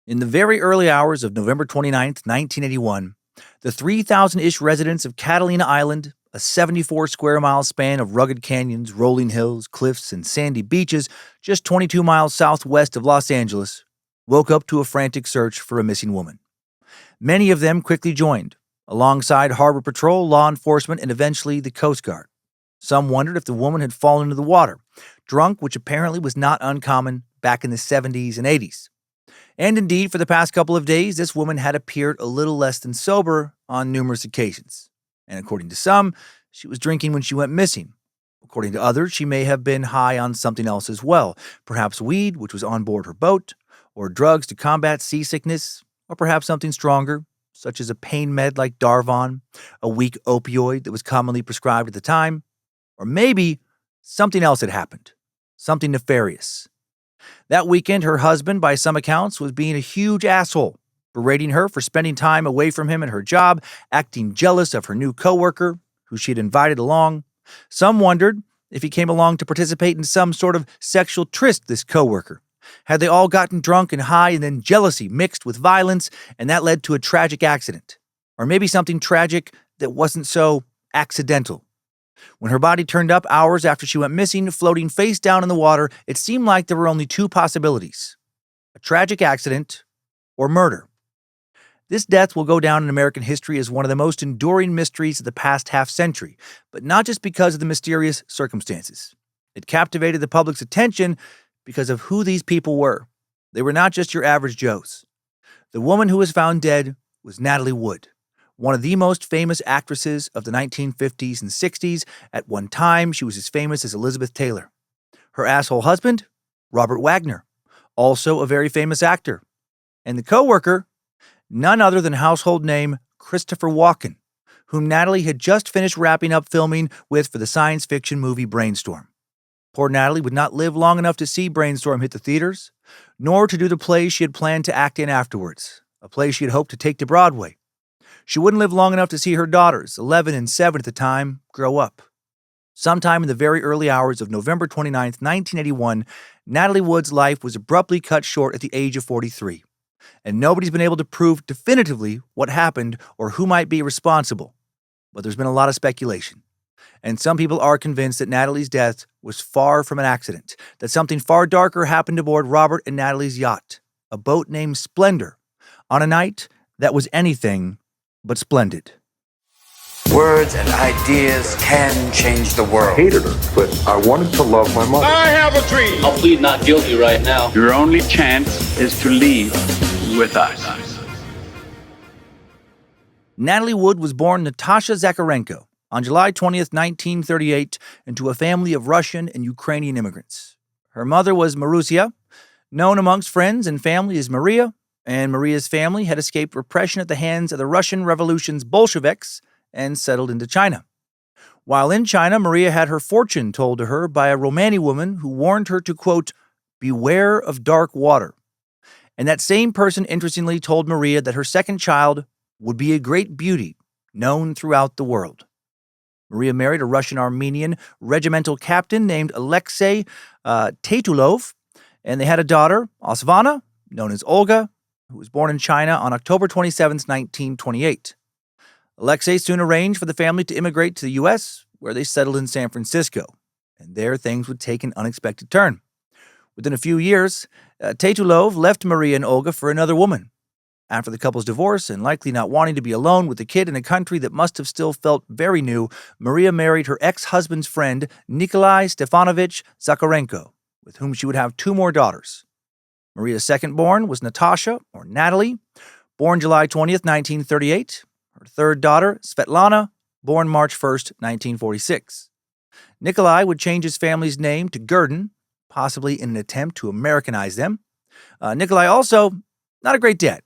In the very early hours of November 29th, 1981, the 3,000-ish residents of Catalina Island, a 74 square mile span of rugged canyons, rolling hills, cliffs, and sandy beaches just 22 miles southwest of Los Angeles, woke up to a frantic search for a missing woman. Many of them quickly joined, alongside Harbor Patrol, law enforcement, and eventually the Coast Guard. Some wondered if the woman had fallen into the water, drunk, which apparently was not uncommon back in the 70s and 80s. And indeed, for the past couple of days, this woman had appeared a little less than sober on numerous occasions. And according to some, she was drinking when she went missing. According to others, she may have been high on something else as well, perhaps weed, which was on board her boat, or drugs to combat seasickness, or perhaps something stronger, such as a pain med like Darvon, a weak opioid that was commonly prescribed at the time, or maybe something else had happened, something nefarious. That weekend, her husband, by some accounts, was being a huge asshole, berating her for spending time away from him at her job, acting jealous of her new coworker, who she had invited along. Some wondered if he came along to participate in some sort of sexual tryst, this coworker. Had they all gotten drunk and high, and then jealousy mixed with violence, and that led to a tragic accident? Or maybe something tragic that wasn't so accidental. When her body turned up hours after she went missing, floating face down in the water, it seemed like there were only two possibilities: a tragic accident or murder. This death will go down in American history as one of the most enduring mysteries of the past half-century, but not just because of the mysterious circumstances. It captivated the public's attention because of who these people were. They were not just your average Joes. The woman who was found dead was Natalie Wood, one of the most famous actresses of the 1950s and 60s. At one time, she was as famous as Elizabeth Taylor. Her asshole husband, Robert Wagner, also a very famous actor. And the coworker, none other than household name Christoper Walken, whom Natalie had just finished wrapping up filming with for the science fiction movie Brainstorm. Poor Natalie would not live long enough to see Brainstorm hit the theaters, nor to do the play she had planned to act in afterwards, a play she had hoped to take to Broadway. She wouldn't live long enough to see her daughters, 11 and 7 at the time, grow up. Sometime in the very early hours of November 29th, 1981, Natalie Wood's life was abruptly cut short at the age of 43. And nobody's been able to prove definitively what happened or who might be responsible. But there's been a lot of speculation. And some people are convinced that Natalie's death was far from an accident, that something far darker happened aboard Robert and Natalie's yacht, a boat named Splendor, on a night that was anything but splendid. Words and ideas can change the world. I hated her, but I wanted to love my mother. I have a dream. I'll plead not guilty right now. Your only chance is to leave with us. Natalie Wood was born Natasha Zakharenko on July 20th, 1938, into a family of Russian and Ukrainian immigrants. Her mother was Marusia, known amongst friends and family as Maria, and Maria's family had escaped repression at the hands of the Russian Revolution's Bolsheviks and settled into China. While in China, Maria had her fortune told to her by a Romani woman who warned her to, quote, beware of dark water. And that same person, interestingly, told Maria that her second child would be a great beauty known throughout the world. Maria married a Russian-Armenian regimental captain named Alexei Tatulov, and they had a daughter, Osvana, known as Olga, who was born in China on October 27, 1928. Alexei soon arranged for the family to immigrate to the U.S., where they settled in San Francisco, and there things would take an unexpected turn. Within a few years, Tatulov left Maria and Olga for another woman. After the couple's divorce, and likely not wanting to be alone with the kid in a country that must have still felt very new, Maria married her ex-husband's friend, Nikolai Stefanovich Zakharenko, with whom she would have 2 more daughters. Maria's second-born was Natasha, or Natalie, born July 20th, 1938. Her third daughter, Svetlana, born March 1st, 1946. Nikolai would change his family's name to Gurdon, possibly in an attempt to Americanize them. Nikolai also, not a great dad.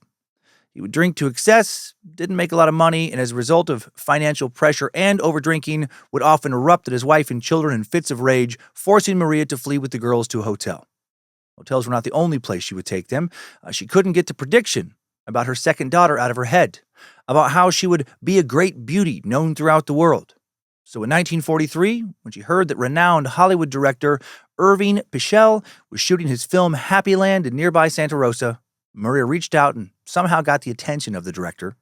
He would drink to excess, didn't make a lot of money, and as a result of financial pressure and overdrinking, would often erupt at his wife and children in fits of rage, forcing Maria to flee with the girls to a hotel. Hotels were not the only place she would take them. She couldn't get the prediction about her second daughter out of her head, about how she would be a great beauty known throughout the world. So in 1943, when she heard that renowned Hollywood director Irving Pichel was shooting his film Happy Land in nearby Santa Rosa, Maria reached out and somehow got the attention of the director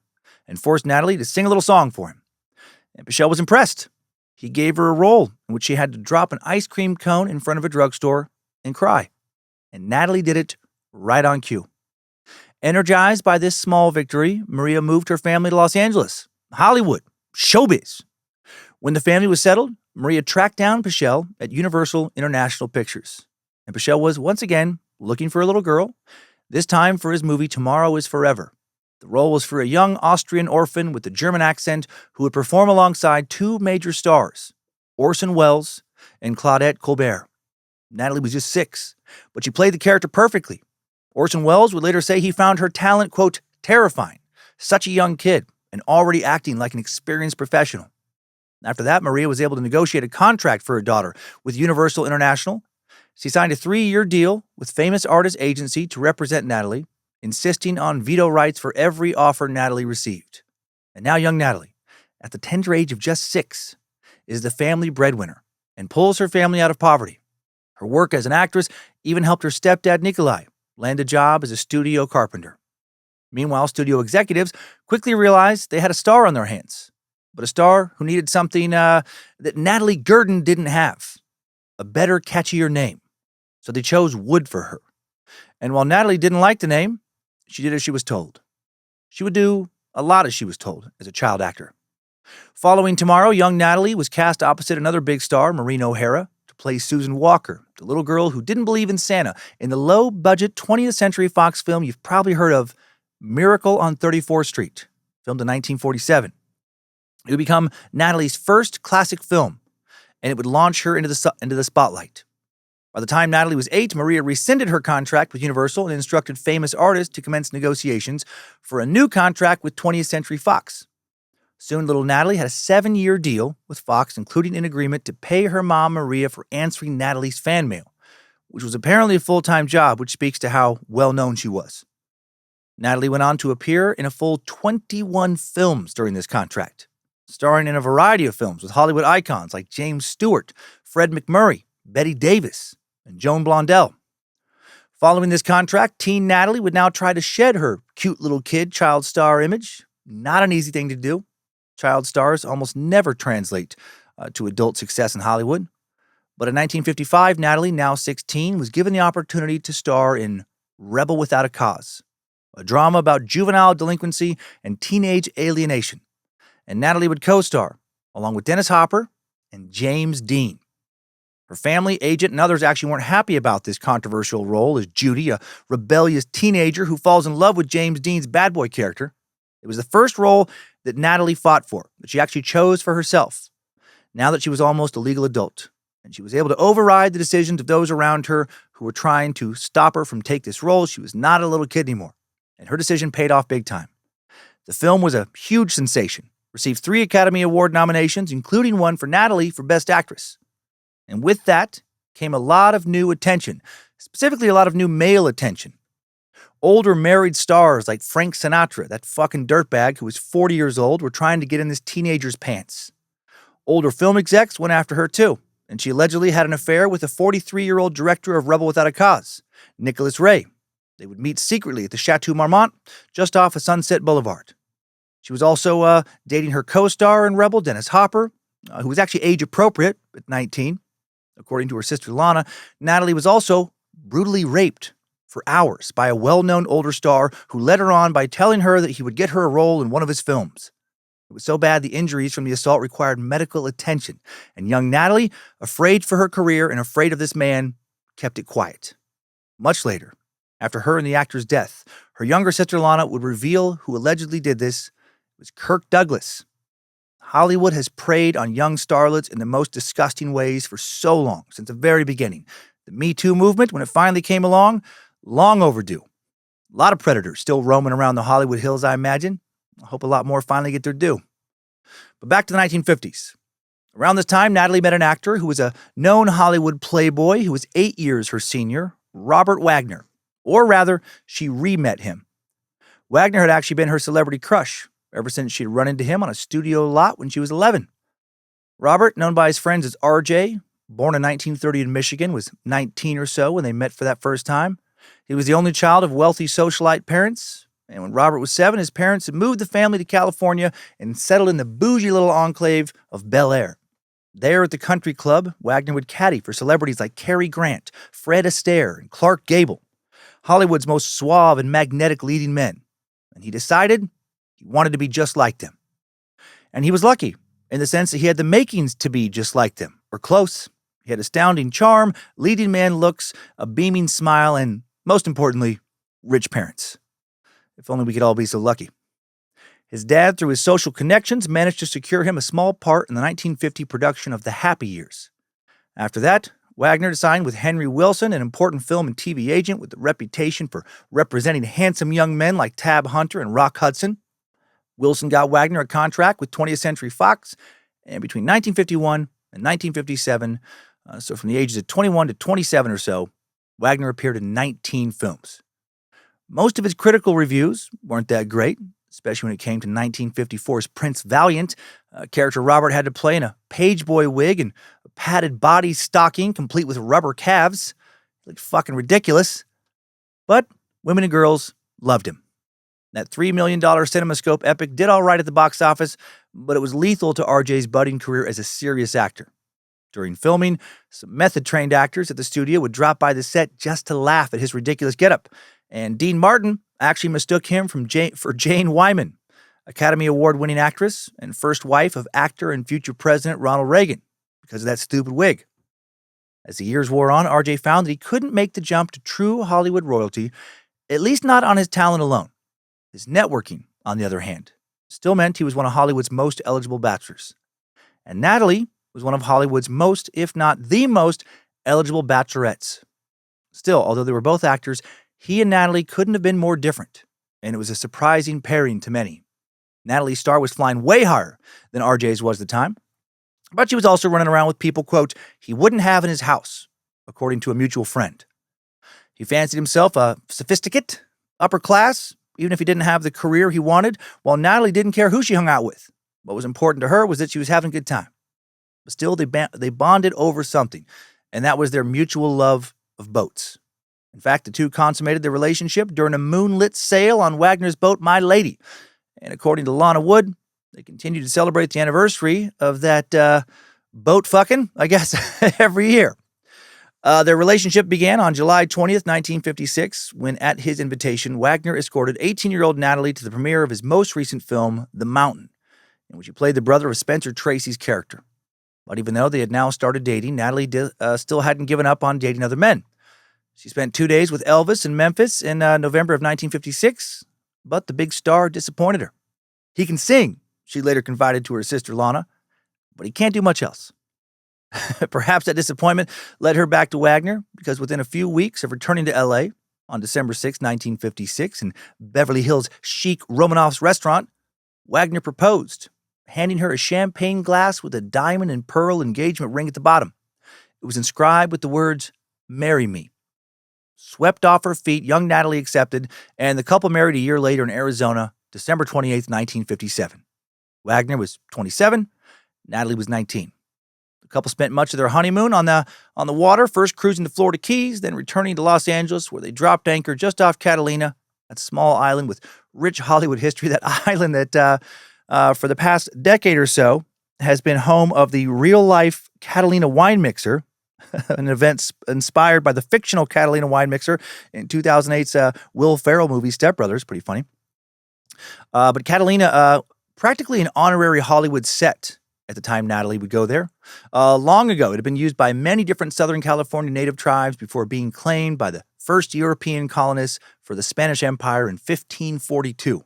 and forced Natalie to sing a little song for him. And Pichel was impressed. He gave her a role in which she had to drop an ice cream cone in front of a drugstore and cry. And Natalie did it right on cue. Energized by this small victory, Maria moved her family to Los Angeles, Hollywood, showbiz. When the family was settled, Maria tracked down Pichel at Universal International Pictures. And Pichel was once again looking for a little girl, this time for his movie Tomorrow is Forever. The role was for a young Austrian orphan with a German accent who would perform alongside two major stars, Orson Welles and Claudette Colbert. Natalie was just 6, but she played the character perfectly. Orson Welles would later say he found her talent, quote, terrifying. Such a young kid and already acting like an experienced professional. After that, Maria was able to negotiate a contract for her daughter with Universal International. She signed a 3-year deal with Famous Artist Agency to represent Natalie, insisting on veto rights for every offer Natalie received. And now young Natalie, at the tender age of just 6, is the family breadwinner and pulls her family out of poverty. Her work as an actress even helped her stepdad Nikolai land a job as a studio carpenter. Meanwhile, studio executives quickly realized they had a star on their hands, but a star who needed something that Natalie Gurdon didn't have, a better, catchier name. So they chose Wood for her. And while Natalie didn't like the name, she did as she was told. She would do a lot as she was told as a child actor. Following Tomorrow, young Natalie was cast opposite another big star, Maureen O'Hara, to play Susan Walker, the little girl who didn't believe in Santa, in the low-budget 20th Century Fox film you've probably heard of, Miracle on 34th Street, filmed in 1947. It would become Natalie's first classic film, and it would launch her into the spotlight. By the time Natalie was 8, Maria rescinded her contract with Universal and instructed Famous Artists to commence negotiations for a new contract with 20th Century Fox. Soon, little Natalie had a 7-year deal with Fox, including an agreement to pay her mom, Maria, for answering Natalie's fan mail, which was apparently a full-time job, which speaks to how well-known she was. Natalie went on to appear in a full 21 films during this contract, starring in a variety of films with Hollywood icons like James Stewart, Fred MacMurray, Bette Davis, and Joan Blondell. Following this contract, teen Natalie would now try to shed her cute little kid child star image. Not an easy thing to do. Child stars almost never translate to adult success in Hollywood. But in 1955, Natalie, now 16, was given the opportunity to star in Rebel Without a Cause, a drama about juvenile delinquency and teenage alienation. And Natalie would co-star, along with Dennis Hopper and James Dean. Her family, agent, and others actually weren't happy about this controversial role as Judy, a rebellious teenager who falls in love with James Dean's bad boy character. It was the first role that Natalie fought for, that she actually chose for herself, now that she was almost a legal adult, and she was able to override the decisions of those around her who were trying to stop her from taking this role. She was not a little kid anymore, and her decision paid off big time. The film was a huge sensation, received 3 Academy Award nominations, including one for Natalie for Best Actress. And with that came a lot of new attention, specifically a lot of new male attention. Older married stars like Frank Sinatra, that fucking dirtbag who was 40 years old, were trying to get in this teenager's pants. Older film execs went after her too, and she allegedly had an affair with a 43-year-old director of Rebel Without a Cause, Nicholas Ray. They would meet secretly at the Chateau Marmont, just off of Sunset Boulevard. She was also dating her co-star in Rebel, Dennis Hopper, who was actually age-appropriate at 19. According to her sister Lana, Natalie was also brutally raped for hours by a well-known older star who led her on by telling her that he would get her a role in one of his films. It was so bad the injuries from the assault required medical attention, and young Natalie, afraid for her career and afraid of this man, kept it quiet. Much later, after her and the actor's death, her younger sister Lana would reveal who allegedly did this. It was Kirk Douglas. Hollywood has preyed on young starlets in the most disgusting ways for so long, since the very beginning. The Me Too movement, when it finally came along, long overdue. A lot of predators still roaming around the Hollywood hills, I imagine. I hope a lot more finally get their due. But back to the 1950s. Around this time, Natalie met an actor who was a known Hollywood playboy who was 8 years her senior, Robert Wagner. Or rather, she re-met him. Wagner had actually been her celebrity crush ever since she'd run into him on a studio lot when she was 11. Robert, known by his friends as RJ, born in 1930 in Michigan, was 19 or so when they met for that first time. He was the only child of wealthy socialite parents, and when Robert was 7, his parents had moved the family to California and settled in the bougie little enclave of Bel Air. There at the country club, Wagner would caddy for celebrities like Cary Grant, Fred Astaire, and Clark Gable, Hollywood's most suave and magnetic leading men. And he decided he wanted to be just like them. And he was lucky, in the sense that he had the makings to be just like them, or close. He had astounding charm, leading man looks, a beaming smile, and, most importantly, rich parents. If only we could all be so lucky. His dad, through his social connections, managed to secure him a small part in the 1950 production of The Happy Years. After that, Wagner signed with Henry Wilson, an important film and TV agent with a reputation for representing handsome young men like Tab Hunter and Rock Hudson. Wilson got Wagner a contract with 20th Century Fox, and between 1951 and 1957, so from the ages of 21 to 27 or so, Wagner appeared in 19 films. Most of his critical reviews weren't that great, especially when it came to 1954's Prince Valiant, a character Robert had to play in a pageboy wig and a padded body stocking complete with rubber calves. It looked fucking ridiculous. But women and girls loved him. That $3 million CinemaScope epic did all right at the box office, but it was lethal to RJ's budding career as a serious actor. During filming, some method-trained actors at the studio would drop by the set just to laugh at his ridiculous getup, and Dean Martin actually mistook him for Jane Wyman, Academy Award-winning actress and first wife of actor and future President Ronald Reagan, because of that stupid wig. As the years wore on, RJ found that he couldn't make the jump to true Hollywood royalty, at least not on his talent alone. His networking, on the other hand, still meant he was one of Hollywood's most eligible bachelors. And Natalie was one of Hollywood's most, if not the most, eligible bachelorettes. Still, although they were both actors, he and Natalie couldn't have been more different, and it was a surprising pairing to many. Natalie's star was flying way higher than RJ's was at the time, but she was also running around with people, quote, he wouldn't have in his house, according to a mutual friend. He fancied himself a sophisticate, upper class, even if he didn't have the career he wanted, while Natalie didn't care who she hung out with. What was important to her was that she was having a good time. But still, they bonded over something, and that was their mutual love of boats. In fact, the two consummated their relationship during a moonlit sail on Wagner's boat, My Lady. And according to Lana Wood, they continue to celebrate the anniversary of that boat fucking, I guess, every year. Their relationship began on July 20th, 1956, when, at his invitation, Wagner escorted 18-year-old Natalie to the premiere of his most recent film, The Mountain, in which he played the brother of Spencer Tracy's character. But even though they had now started dating, Natalie still hadn't given up on dating other men. She spent 2 days with Elvis in Memphis in November of 1956, but the big star disappointed her. He can sing, she later confided to her sister Lana, but he can't do much else. Perhaps that disappointment led her back to Wagner, because within a few weeks of returning to L.A. on December 6, 1956, in Beverly Hills' chic Romanoff's restaurant, Wagner proposed, handing her a champagne glass with a diamond and pearl engagement ring at the bottom. It was inscribed with the words, "Marry me." Swept off her feet, young Natalie accepted, and the couple married a year later in Arizona, December 28, 1957. Wagner was 27, Natalie was 19. The couple spent much of their honeymoon on the water, first cruising to Florida Keys, then returning to Los Angeles, where they dropped anchor just off Catalina, that small island with rich Hollywood history, that island that, for the past decade or so, has been home of the real-life Catalina wine mixer, an event inspired by the fictional Catalina wine mixer in 2008's Will Ferrell movie Step Brothers. Pretty funny. But Catalina, practically an honorary Hollywood set at the time Natalie would go there. Long ago, it had been used by many different Southern California native tribes before being claimed by the first European colonists for the Spanish Empire in 1542.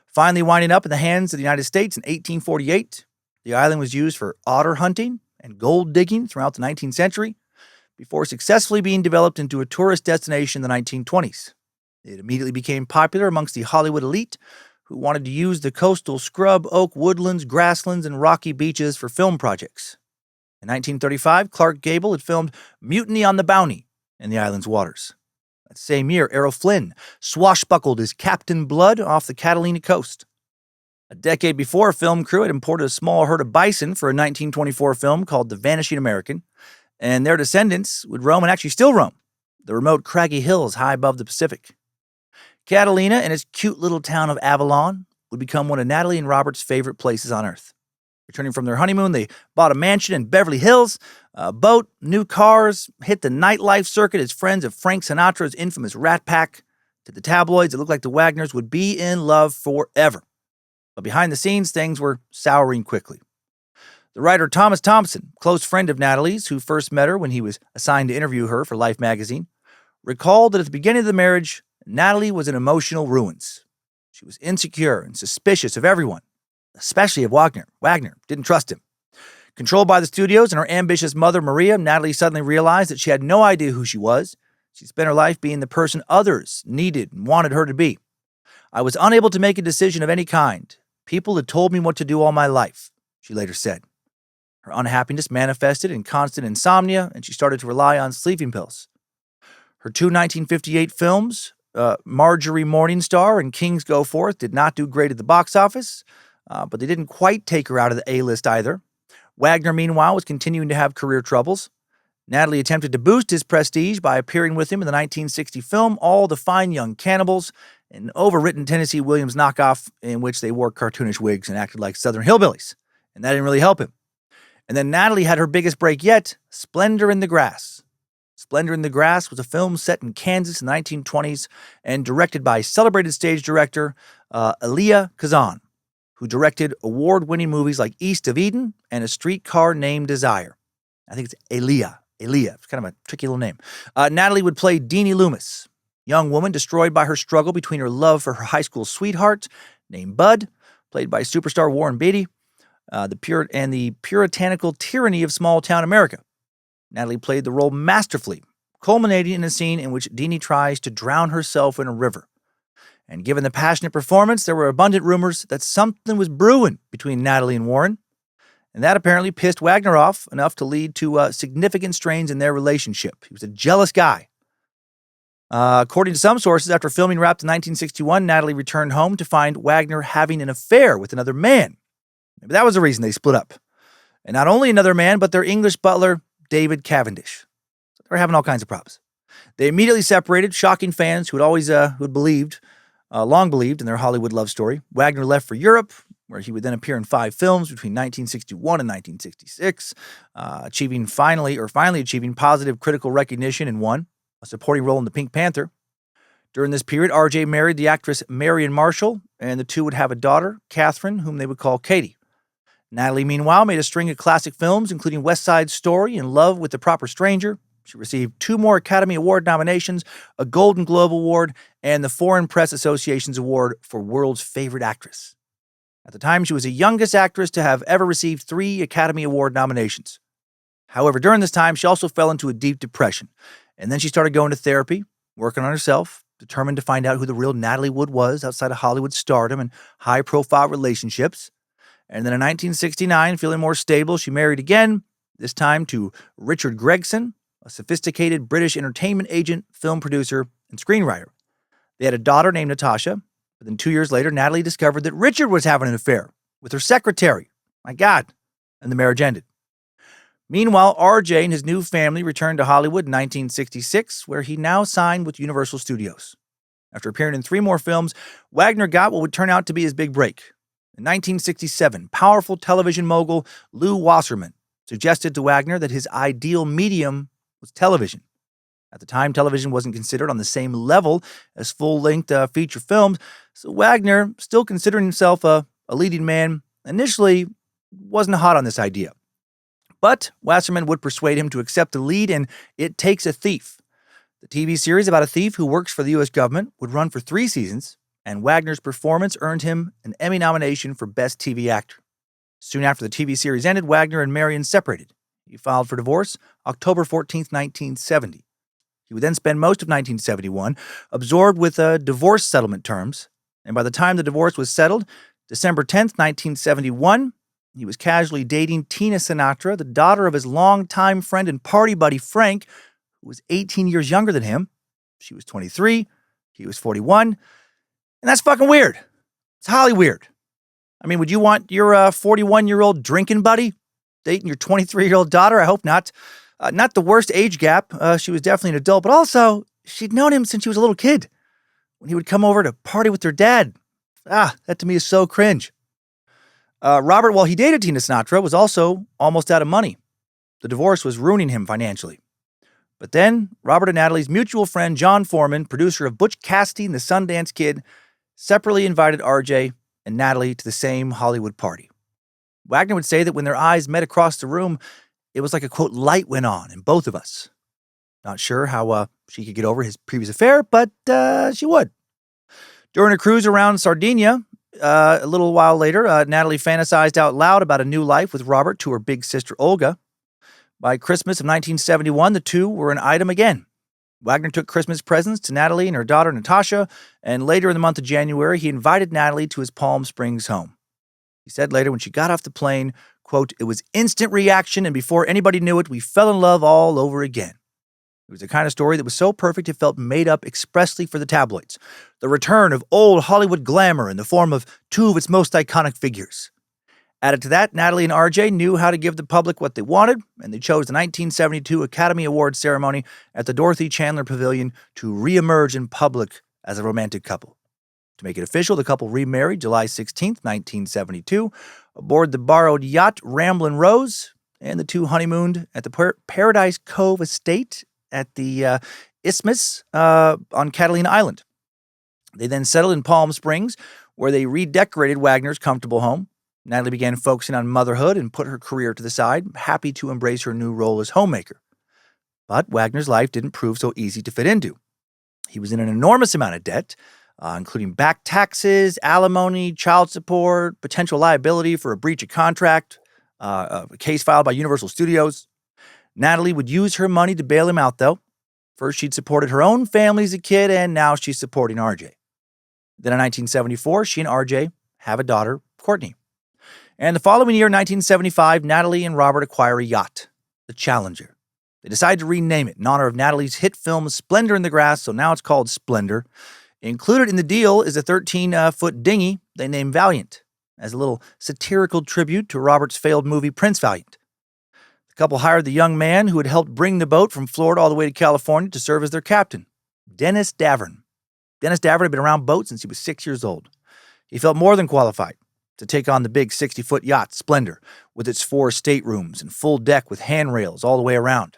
Finally winding up in the hands of the United States in 1848, the island was used for otter hunting and gold digging throughout the 19th century, before successfully being developed into a tourist destination in the 1920s. It immediately became popular amongst the Hollywood elite, who wanted to use the coastal scrub oak woodlands, grasslands, and rocky beaches for film projects. In 1935, Clark Gable had filmed Mutiny on the Bounty in the island's waters. That same year, Errol Flynn swashbuckled as Captain Blood off the Catalina coast. A decade before, a film crew had imported a small herd of bison for a 1924 film called The Vanishing American, and their descendants would roam, and actually still roam, the remote craggy hills high above the Pacific. Catalina and its cute little town of Avalon would become one of Natalie and Robert's favorite places on Earth. Returning from their honeymoon, they bought a mansion in Beverly Hills, a boat, new cars, hit the nightlife circuit as friends of Frank Sinatra's infamous Rat Pack. To the tabloids, it looked like the Wagners would be in love forever. But behind the scenes, things were souring quickly. The writer Thomas Thompson, close friend of Natalie's, who first met her when he was assigned to interview her for Life magazine, recalled that at the beginning of the marriage, Natalie was in emotional ruins. She was insecure and suspicious of everyone, especially of Wagner. Wagner didn't trust him. Controlled by the studios and her ambitious mother, Maria, Natalie suddenly realized that she had no idea who she was. She spent her life being the person others needed and wanted her to be. I was unable to make a decision of any kind. People had told me what to do all my life, she later said. Her unhappiness manifested in constant insomnia, and she started to rely on sleeping pills. Her two 1958 films, Marjorie Morningstar and Kings Go Forth, did not do great at the box office, but they didn't quite take her out of the A-list either. Wagner, meanwhile, was continuing to have career troubles. Natalie attempted to boost his prestige by appearing with him in the 1960 film All the Fine Young Cannibals, an overwritten Tennessee Williams knockoff in which they wore cartoonish wigs and acted like Southern hillbillies, and that didn't really help him. And then Natalie had her biggest break yet, Splendor in the Grass. Splendor in the Grass was a film set in Kansas in the 1920s and directed by celebrated stage director Elia Kazan, who directed award-winning movies like East of Eden and A Streetcar Named Desire. I think it's Elia. It's kind of a tricky little name. Natalie would play Deanie Loomis, young woman destroyed by her struggle between her love for her high school sweetheart, named Bud, played by superstar Warren Beatty, the puritanical tyranny of small-town America. Natalie played the role masterfully, culminating in a scene in which Deanie tries to drown herself in a river. And given the passionate performance, there were abundant rumors that something was brewing between Natalie and Warren. And that apparently pissed Wagner off enough to lead to significant strains in their relationship. He was a jealous guy. According to some sources, after filming wrapped in 1961, Natalie returned home to find Wagner having an affair with another man. Maybe that was the reason they split up. And not only another man, but their English butler, David Cavendish. So they were having all kinds of problems. They immediately separated, shocking fans who had long believed in their Hollywood love story. Wagner left for Europe, where he would then appear in 5 films between 1961 and 1966, finally achieving positive critical recognition in one, a supporting role in The Pink Panther. During this period, RJ married the actress Marion Marshall, and the two would have a daughter, Catherine, whom they would call Katie. Natalie, meanwhile, made a string of classic films, including West Side Story and Love with the Proper Stranger. She received 2 more Academy Award nominations, a Golden Globe Award, and the Foreign Press Association's Award for World's Favorite Actress. At the time, she was the youngest actress to have ever received 3 Academy Award nominations. However, during this time, she also fell into a deep depression, and then she started going to therapy, working on herself, determined to find out who the real Natalie Wood was outside of Hollywood stardom and high-profile relationships. And then in 1969, feeling more stable, she married again, this time to Richard Gregson, a sophisticated British entertainment agent, film producer, and screenwriter. They had a daughter named Natasha, but then 2 years later, Natalie discovered that Richard was having an affair with her secretary. My God. And the marriage ended. Meanwhile, RJ and his new family returned to Hollywood in 1966, where he now signed with Universal Studios. After appearing in 3 more films, Wagner got what would turn out to be his big break. In 1967, powerful television mogul Lew Wasserman suggested to Wagner that his ideal medium was television. At the time, television wasn't considered on the same level as full-length feature films, so Wagner, still considering himself a leading man, initially wasn't hot on this idea. But Wasserman would persuade him to accept the lead in It Takes a Thief. The TV series about a thief who works for the U.S. government would run for 3 seasons, and Wagner's performance earned him an Emmy nomination for Best TV Actor. Soon after the TV series ended, Wagner and Marion separated. He filed for divorce October 14, 1970. He would then spend most of 1971 absorbed with divorce settlement terms, and by the time the divorce was settled, December 10, 1971, he was casually dating Tina Sinatra, the daughter of his longtime friend and party buddy Frank, who was 18 years younger than him. She was 23, he was 41, and that's fucking weird. It's highly weird. I mean, would you want your 41-year-old drinking buddy dating your 23-year-old daughter? I hope not. Not the worst age gap. She was definitely an adult, but also she'd known him since she was a little kid when he would come over to party with her dad. That to me is so cringe. Robert, while he dated Tina Sinatra, was also almost out of money. The divorce was ruining him financially. But then, Robert and Natalie's mutual friend John Foreman, producer of Butch Cassidy and the Sundance Kid, separately invited RJ and Natalie to the same Hollywood party. Wagner would say that when their eyes met across the room, it was like a, quote, light went on in both of us. Not sure how she could get over his previous affair, but she would. During a cruise around Sardinia, a little while later, Natalie fantasized out loud about a new life with Robert to her big sister Olga. By Christmas of 1971, the two were an item again. Wagner took Christmas presents to Natalie and her daughter Natasha, and later in the month of January, he invited Natalie to his Palm Springs home. He said later when she got off the plane, quote, "It was instant reaction, and before anybody knew it, we fell in love all over again." It was the kind of story that was so perfect it felt made up expressly for the tabloids. The return of old Hollywood glamour in the form of two of its most iconic figures. Added to that, Natalie and RJ knew how to give the public what they wanted, and they chose the 1972 Academy Awards ceremony at the Dorothy Chandler Pavilion to reemerge in public as a romantic couple. To make it official, the couple remarried July 16, 1972, aboard the borrowed yacht Ramblin' Rose, and the two honeymooned at the Paradise Cove estate at the Isthmus on Catalina Island. They then settled in Palm Springs, where they redecorated Wagner's comfortable home. Natalie began focusing on motherhood and put her career to the side, happy to embrace her new role as homemaker. But Wagner's life didn't prove so easy to fit into. He was in an enormous amount of debt, including back taxes, alimony, child support, potential liability for a breach of contract, a case filed by Universal Studios. Natalie would use her money to bail him out, though. First, she'd supported her own family as a kid, and now she's supporting RJ. Then in 1974, she and RJ have a daughter, Courtney. And the following year, 1975, Natalie and Robert acquire a yacht, the Challenger. They decide to rename it in honor of Natalie's hit film Splendor in the Grass, so now it's called Splendor. Included in the deal is a 13-foot dinghy they named Valiant, as a little satirical tribute to Robert's failed movie Prince Valiant. The couple hired the young man who had helped bring the boat from Florida all the way to California to serve as their captain, Dennis Davern. Dennis Davern had been around boats since he was 6 years old. He felt more than qualified to take on the big 60-foot yacht, Splendor, with its 4 staterooms and full deck with handrails all the way around.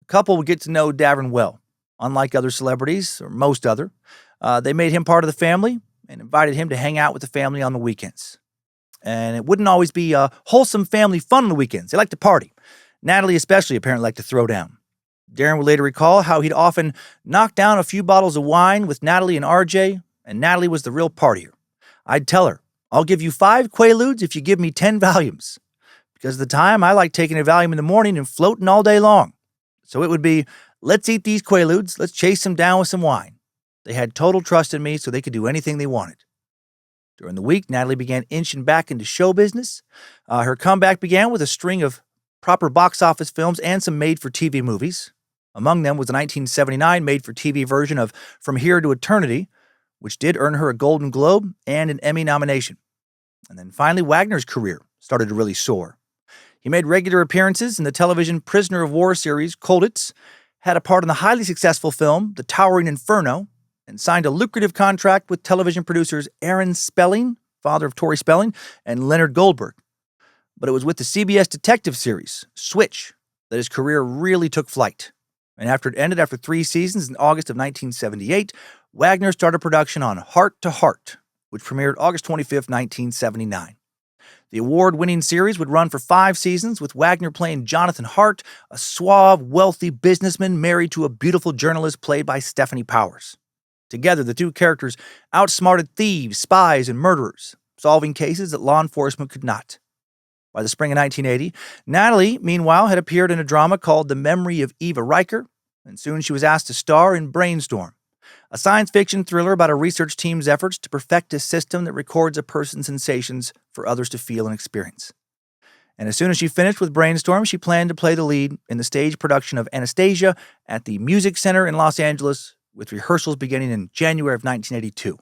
The couple would get to know Davern well. Unlike other celebrities, or most other, they made him part of the family and invited him to hang out with the family on the weekends. And it wouldn't always be wholesome family fun on the weekends. They liked to party. Natalie especially apparently liked to throw down. Darren would later recall how he'd often knock down a few bottles of wine with Natalie and RJ, and Natalie was the real partier. I'd tell her, "I'll give you 5 Quaaludes if you give me 10 Valiums." Because at the time, I liked taking a Valium in the morning and floating all day long. So it would be, let's eat these Quaaludes, let's chase them down with some wine. They had total trust in me so they could do anything they wanted. During the week, Natalie began inching back into show business. Her comeback began with a string of proper box office films and some made-for-TV movies. Among them was the 1979 made-for-TV version of From Here to Eternity, which did earn her a Golden Globe and an Emmy nomination. And then finally, Wagner's career started to really soar. He made regular appearances in the television Prisoner of War series Colditz, had a part in the highly successful film The Towering Inferno, and signed a lucrative contract with television producers Aaron Spelling, father of Tori Spelling, and Leonard Goldberg. But it was with the CBS detective series, Switch, that his career really took flight. And after it ended after 3 seasons in August of 1978, Wagner started production on Heart to Heart, which premiered August 25, 1979. The award-winning series would run for 5 seasons, with Wagner playing Jonathan Hart, a suave, wealthy businessman married to a beautiful journalist played by Stephanie Powers. Together, the two characters outsmarted thieves, spies, and murderers, solving cases that law enforcement could not. By the spring of 1980, Natalie, meanwhile, had appeared in a drama called The Memory of Eva Riker, and soon she was asked to star in Brainstorm, a science fiction thriller about a research team's efforts to perfect a system that records a person's sensations for others to feel and experience. And as soon as she finished with Brainstorm, she planned to play the lead in the stage production of Anastasia at the Music Center in Los Angeles, with rehearsals beginning in January of 1982.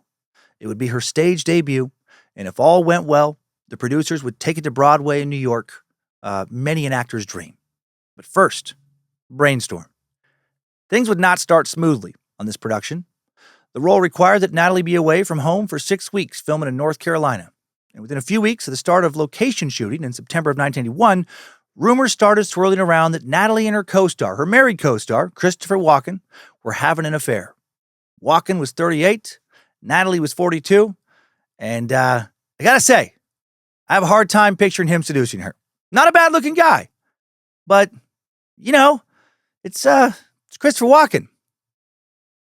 It would be her stage debut, and if all went well, the producers would take it to Broadway in New York, many an actor's dream. But first, Brainstorm. Things would not start smoothly on this production. The role required that Natalie be away from home for 6 weeks, filming in North Carolina. And within a few weeks of the start of location shooting in September of 1981, rumors started swirling around that Natalie and her co-star, her married co-star, Christoper Walken, were having an affair. Walken was 38, Natalie was 42, and I gotta say, I have a hard time picturing him seducing her. Not a bad-looking guy, but, it's Christoper Walken.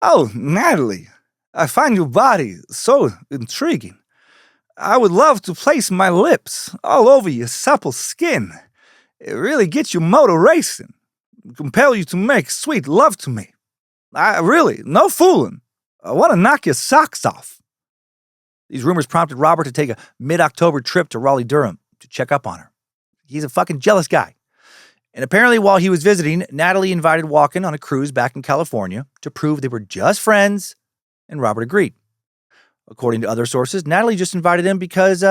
Oh, Natalie, I find your body so intriguing. I would love to place my lips all over your supple skin. It really gets your motor racing. Compel you to make sweet love to me. No fooling. I want to knock your socks off. These rumors prompted Robert to take a mid-October trip to Raleigh-Durham to check up on her. He's a fucking jealous guy. And apparently while he was visiting, Natalie invited Walken on a cruise back in California to prove they were just friends, and Robert agreed. According to other sources, Natalie just invited him because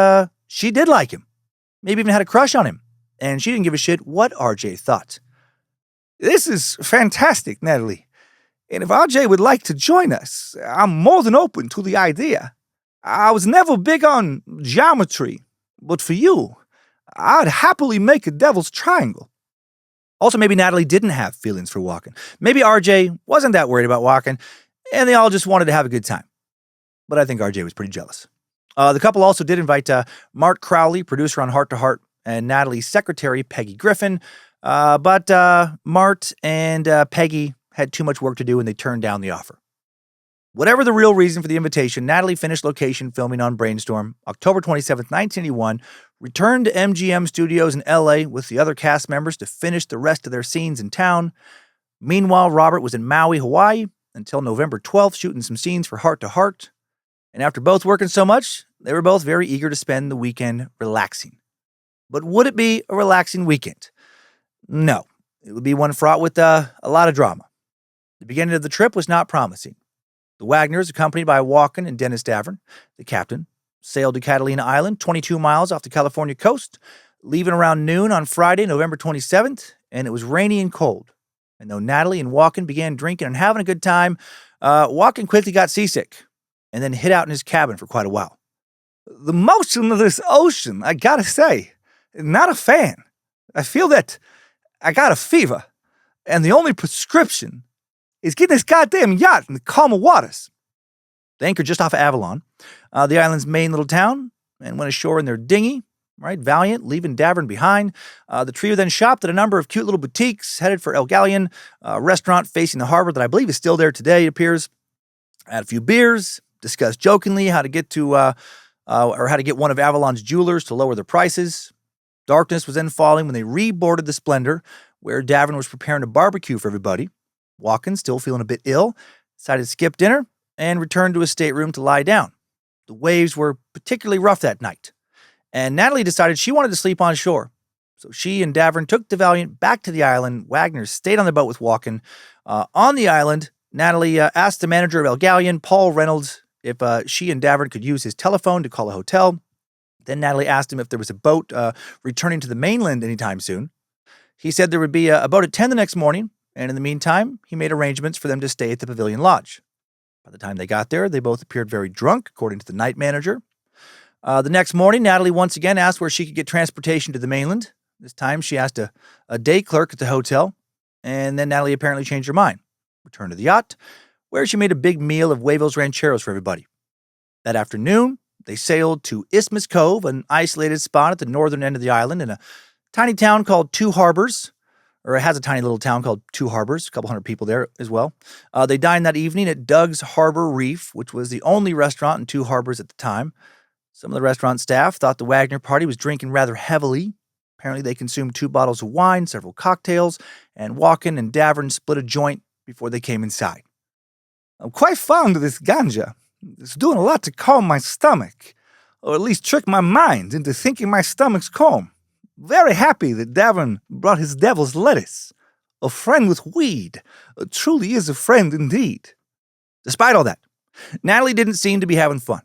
she did like him. Maybe even had a crush on him. And she didn't give a shit what RJ thought. This is fantastic, Natalie. And if RJ would like to join us, I'm more than open to the idea. I was never big on geometry, but for you, I'd happily make a devil's triangle. Also, maybe Natalie didn't have feelings for Walken. Maybe RJ wasn't that worried about Walken, and they all just wanted to have a good time. But I think RJ was pretty jealous. The couple also did invite Mark Crowley, producer on Heart to Heart, and Natalie's secretary, Peggy Griffin. But Mart and Peggy had too much work to do, and they turned down the offer. Whatever the real reason for the invitation, Natalie finished location filming on Brainstorm October 27, 1981, returned to MGM Studios in LA with the other cast members to finish the rest of their scenes in town. Meanwhile, Robert was in Maui, Hawaii, until November 12th, shooting some scenes for Heart to Heart. And after both working so much, they were both very eager to spend the weekend relaxing. But would it be a relaxing weekend? No. It would be one fraught with a lot of drama. The beginning of the trip was not promising. The Wagners, accompanied by Walken and Dennis Davern, the captain, sailed to Catalina Island, 22 miles off the California coast, leaving around noon on Friday, November 27th, and it was rainy and cold. And though Natalie and Walken began drinking and having a good time, Walken quickly got seasick and then hid out in his cabin for quite a while. The motion of this ocean, I gotta say, not a fan. I feel that I got a fever, and the only prescription is getting this goddamn yacht in the calmer waters. They anchored just off of Avalon, the island's main little town, and went ashore in their dinghy, right, Valiant, leaving Davern behind. The trio then shopped at a number of cute little boutiques, headed for El Galleon, a restaurant facing the harbor that I believe is still there today, it appears. Had a few beers, discussed jokingly how to get one of Avalon's jewelers to lower their prices. Darkness was then falling when they reboarded the Splendor, where Davern was preparing a barbecue for everybody. Walken, still feeling a bit ill, decided to skip dinner and returned to his stateroom to lie down. The waves were particularly rough that night, and Natalie decided she wanted to sleep on shore. So she and Davern took the Valiant back to the island. Wagner stayed on the boat with Walken. On the island, Natalie asked the manager of El Galleon, Paul Reynolds, if she and Davern could use his telephone to call a hotel. Then Natalie asked him if there was a boat returning to the mainland anytime soon. He said there would be a boat at 10 the next morning, and in the meantime, he made arrangements for them to stay at the Pavilion Lodge. By the time they got there, they both appeared very drunk, according to the night manager. The next morning, Natalie once again asked where she could get transportation to the mainland. This time, she asked a day clerk at the hotel, and then Natalie apparently changed her mind. Returned to the yacht, where she made a big meal of huevos rancheros for everybody. That afternoon, they sailed to Isthmus Cove, an isolated spot at the northern end of the island in a tiny town called Two Harbors, or it has a tiny little town called Two Harbors, a couple hundred people there as well. They dined that evening at Doug's Harbor Reef, which was the only restaurant in Two Harbors at the time. Some of the restaurant staff thought the Wagner party was drinking rather heavily. Apparently they consumed 2 bottles of wine, several cocktails, and Walken and Davern split a joint before they came inside. I'm quite fond of this ganja. It's doing a lot to calm my stomach, or at least trick my mind into thinking my stomach's calm. Very happy that Davern brought his devil's lettuce. A friend with weed truly is a friend indeed. Despite all that, Natalie didn't seem to be having fun.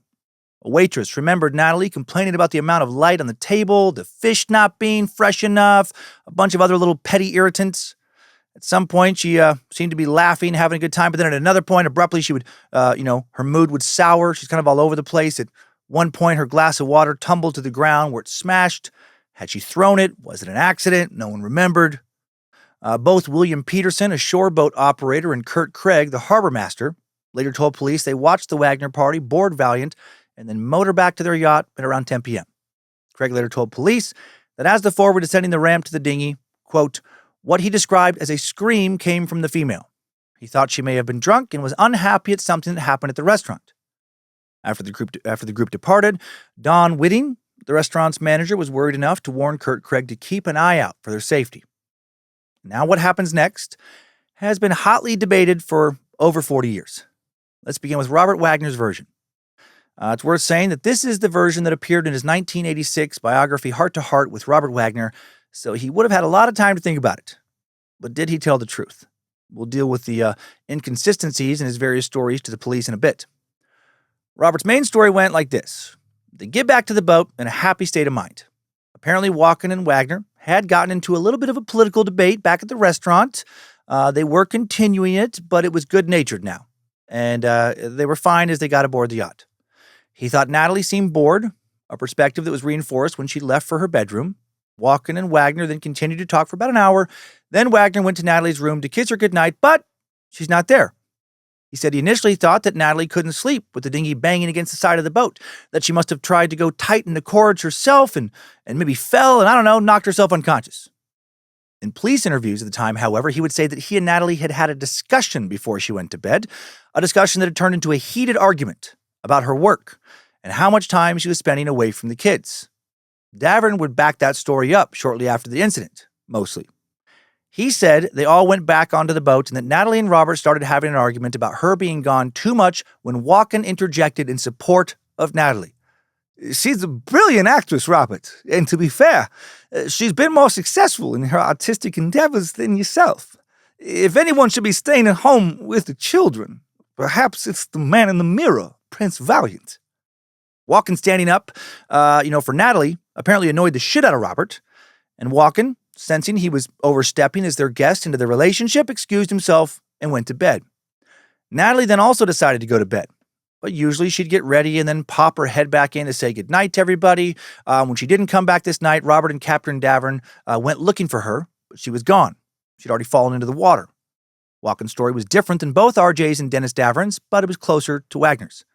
A waitress remembered Natalie complaining about the amount of light on the table, the fish not being fresh enough, a bunch of other little petty irritants. At some point, she seemed to be laughing, having a good time, but then at another point, abruptly, she would, her mood would sour. She's kind of all over the place. At one point, her glass of water tumbled to the ground where it smashed. Had she thrown it? Was it an accident? No one remembered. Both William Peterson, a shoreboat operator, and Kurt Craig, the harbor master, later told police they watched the Wagner party board Valiant and then motor back to their yacht at around 10 p.m. Craig later told police that as the four were descending the ramp to the dinghy, quote, what he described as a scream came from the female. He thought she may have been drunk and was unhappy at something that happened at the restaurant. After the group departed, Don Whitting, the restaurant's manager, was worried enough to warn Kurt Craig to keep an eye out for their safety. Now what happens next has been hotly debated for over 40 years. Let's begin with Robert Wagner's version. It's worth saying that this is the version that appeared in his 1986 biography Heart to Heart with Robert Wagner, so he would have had a lot of time to think about it. But did he tell the truth? We'll deal with the inconsistencies in his various stories to the police in a bit. Robert's main story went like this. They get back to the boat in a happy state of mind. Apparently, Walken and Wagner had gotten into a little bit of a political debate back at the restaurant. They were continuing it, but it was good-natured now. And they were fine as they got aboard the yacht. He thought Natalie seemed bored, a perspective that was reinforced when she left for her bedroom. Walken and Wagner then continued to talk for about an hour. Then Wagner went to Natalie's room to kiss her goodnight, but she's not there. He said he initially thought that Natalie couldn't sleep with the dinghy banging against the side of the boat, that she must have tried to go tighten the cords herself and maybe fell and, knocked herself unconscious. In police interviews at the time, however, he would say that he and Natalie had had a discussion before she went to bed, a discussion that had turned into a heated argument about her work and how much time she was spending away from the kids. Davern would back that story up shortly after the incident, mostly. He said they all went back onto the boat and that Natalie and Robert started having an argument about her being gone too much when Walken interjected in support of Natalie. She's a brilliant actress, Robert, and to be fair, she's been more successful in her artistic endeavors than yourself. If anyone should be staying at home with the children, perhaps it's the man in the mirror, Prince Valiant. Walken standing up, for Natalie, apparently annoyed the shit out of Robert, and Walken, sensing he was overstepping as their guest into their relationship, excused himself and went to bed. Natalie then also decided to go to bed, but usually she'd get ready and then pop her head back in to say goodnight to everybody. When she didn't come back this night, Robert and Captain Davern went looking for her, but she was gone. She'd already fallen into the water. Walken's story was different than both RJ's and Dennis Davern's, but it was closer to Wagner's.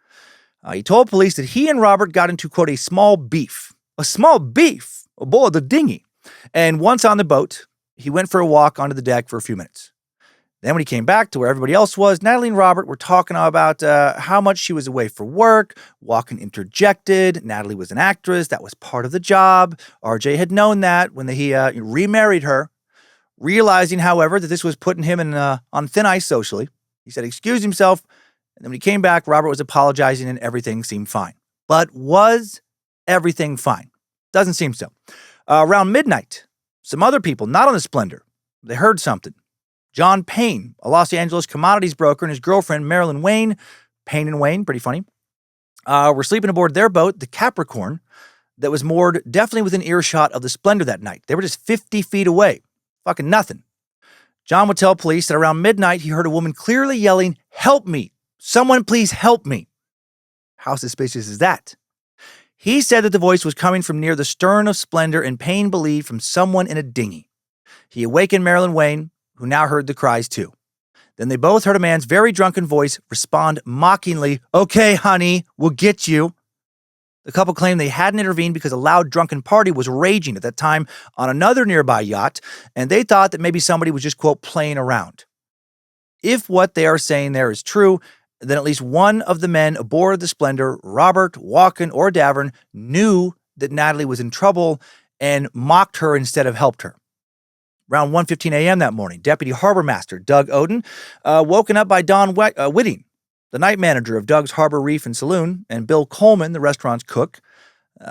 He told police that he and Robert got into, quote, a small beef aboard the dinghy. And once on the boat, he went for a walk onto the deck for a few minutes. Then when he came back to where everybody else was, Natalie and Robert were talking about how much she was away for work. Walken interjected. Natalie was an actress. That was part of the job. RJ had known that when he remarried her. Realizing, however, that this was putting him on thin ice socially, he said excused himself. And then when he came back, Robert was apologizing and everything seemed fine. But was everything fine? Doesn't seem so. Around midnight, some other people, not on the Splendor, they heard something. John Payne, a Los Angeles commodities broker, and his girlfriend, Marilyn Wayne, Payne and Wayne, pretty funny, were sleeping aboard their boat, the Capricorn, that was moored definitely within earshot of the Splendor that night. They were just 50 feet away. Fucking nothing. John would tell police that around midnight, he heard a woman clearly yelling, "Help me! Someone please help me!" How suspicious is that? He said that the voice was coming from near the stern of Splendor and Payne believed from someone in a dinghy. He awakened Marilyn Wayne, who now heard the cries too. Then they both heard a man's very drunken voice respond mockingly, "Okay, honey, we'll get you." The couple claimed they hadn't intervened because a loud drunken party was raging at that time on another nearby yacht, and they thought that maybe somebody was just, quote, playing around. If what they are saying there is true, then at least one of the men aboard the Splendor, Robert, Walken, or Davern, knew that Natalie was in trouble and mocked her instead of helped her. Around 1:15 a.m. that morning, Deputy Harbor Master Doug Oden, woken up by Don Whitting, the night manager of Doug's Harbor Reef and Saloon, and Bill Coleman, the restaurant's cook.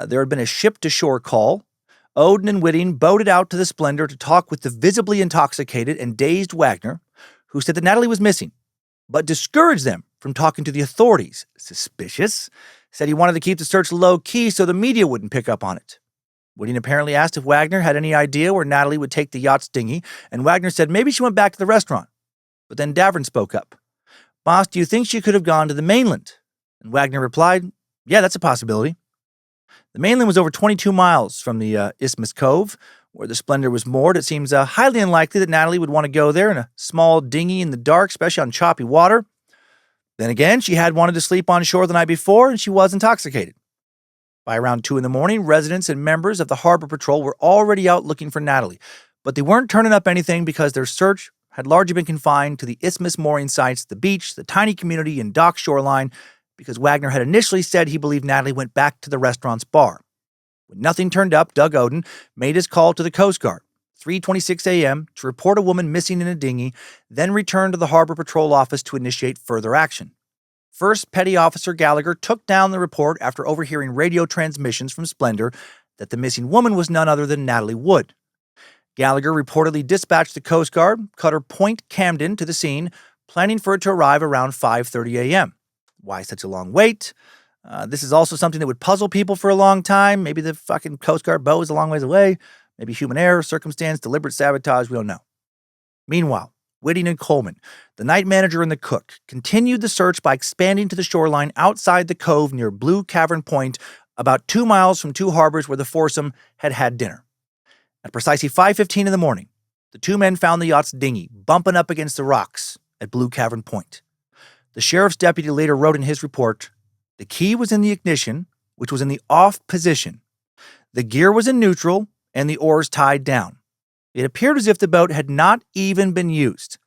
There had been a ship-to-shore call. Oden and Whitting boated out to the Splendor to talk with the visibly intoxicated and dazed Wagner, who said that Natalie was missing, but discouraged them from talking to the authorities. Suspicious. Said he wanted to keep the search low-key so the media wouldn't pick up on it. Whitting apparently asked if Wagner had any idea where Natalie would take the yacht's dinghy, and Wagner said maybe she went back to the restaurant. But then Davern spoke up. "Boss, do you think she could have gone to the mainland?" And Wagner replied, "Yeah, that's a possibility." The mainland was over 22 miles from the Isthmus Cove, where the Splendor was moored. It seems highly unlikely that Natalie would want to go there in a small dinghy in the dark, especially on choppy water. Then again, she had wanted to sleep on shore the night before, and she was intoxicated. By around 2 a.m, residents and members of the Harbor Patrol were already out looking for Natalie, but they weren't turning up anything because their search had largely been confined to the Isthmus mooring sites, the beach, the tiny community, and dock shoreline, because Wagner had initially said he believed Natalie went back to the restaurant's bar. When nothing turned up, Doug Oden made his call to the Coast Guard, 3:26 a.m., to report a woman missing in a dinghy, then returned to the Harbor Patrol office to initiate further action. First Petty Officer Gallagher took down the report after overhearing radio transmissions from Splendor that the missing woman was none other than Natalie Wood. Gallagher reportedly dispatched the Coast Guard, cutter Point Camden, to the scene, planning for it to arrive around 5:30 a.m. Why such a long wait? This is also something that would puzzle people for a long time. Maybe the fucking Coast Guard boat is a long ways away. Maybe human error, circumstance, deliberate sabotage. We don't know. Meanwhile, Whitting and Coleman, the night manager and the cook, continued the search by expanding to the shoreline outside the cove near Blue Cavern Point, about 2 miles from two harbors where the foursome had had dinner. At precisely 5:15 in the morning, the two men found the yacht's dinghy bumping up against the rocks at Blue Cavern Point. The sheriff's deputy later wrote in his report, "The key was in the ignition, which was in the off position. The gear was in neutral and the oars tied down. It appeared as if the boat had not even been used."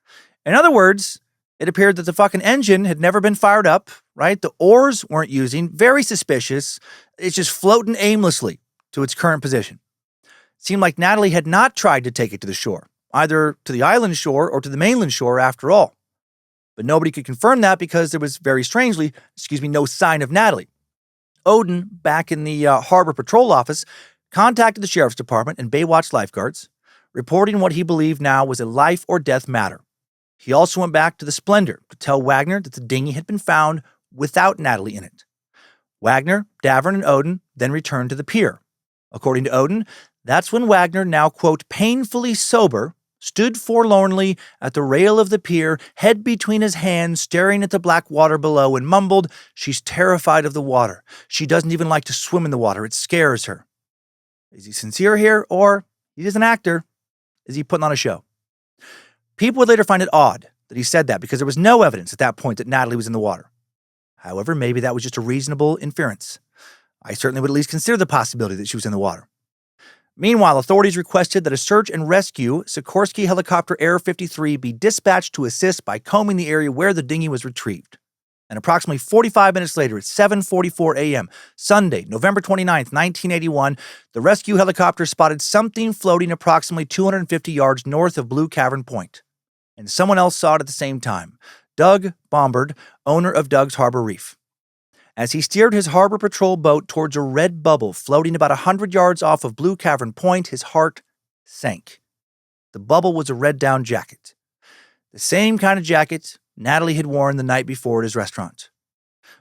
In other words, it appeared that the fucking engine had never been fired up, right? The oars weren't using. Very suspicious. It's just floating aimlessly to its current position. It seemed like Natalie had not tried to take it to the shore, either to the island shore or to the mainland shore after all. But nobody could confirm that because there was, very strangely, no sign of Natalie. Oden, back in the Harbor Patrol office, contacted the Sheriff's Department and Baywatch lifeguards, reporting what he believed now was a life or death matter. He also went back to the Splendor to tell Wagner that the dinghy had been found without Natalie in it. Wagner, Davern, and Oden then returned to the pier. According to Oden, that's when Wagner, now, quote, painfully sober, stood forlornly at the rail of the pier, head between his hands, staring at the black water below, and mumbled, "She's terrified of the water. She doesn't even like to swim in the water. It scares her." Is he sincere here, or he's just an actor? Is he putting on a show? People would later find it odd that he said that because there was no evidence at that point that Natalie was in the water. However, maybe that was just a reasonable inference. I certainly would at least consider the possibility that she was in the water. Meanwhile, authorities requested that a search and rescue Sikorsky Helicopter Air 53 be dispatched to assist by combing the area where the dinghy was retrieved. And approximately 45 minutes later, at 7:44 a.m., Sunday, November 29th, 1981, the rescue helicopter spotted something floating approximately 250 yards north of Blue Cavern Point. And someone else saw it at the same time, Doug Bombard, owner of Doug's Harbor Reef. As he steered his Harbor Patrol boat towards a red bubble floating about 100 yards off of Blue Cavern Point, his heart sank. The bubble was a red down jacket. The same kind of jacket Natalie had worn the night before at his restaurant.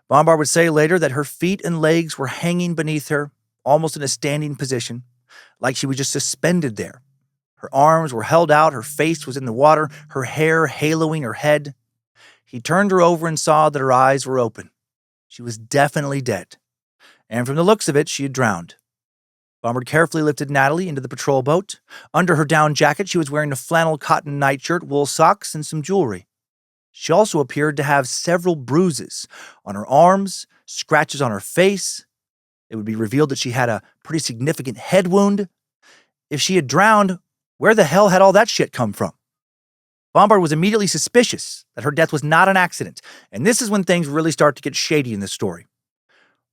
Bombard would say later that her feet and legs were hanging beneath her, almost in a standing position, like she was just suspended there. Her arms were held out, her face was in the water, her hair haloing her head. He turned her over and saw that her eyes were open. She was definitely dead. And from the looks of it, she had drowned. Bombard carefully lifted Natalie into the patrol boat. Under her down jacket, she was wearing a flannel cotton nightshirt, wool socks, and some jewelry. She also appeared to have several bruises on her arms, scratches on her face. It would be revealed that she had a pretty significant head wound. If she had drowned, where the hell had all that shit come from? Bombard was immediately suspicious that her death was not an accident, and this is when things really start to get shady in this story.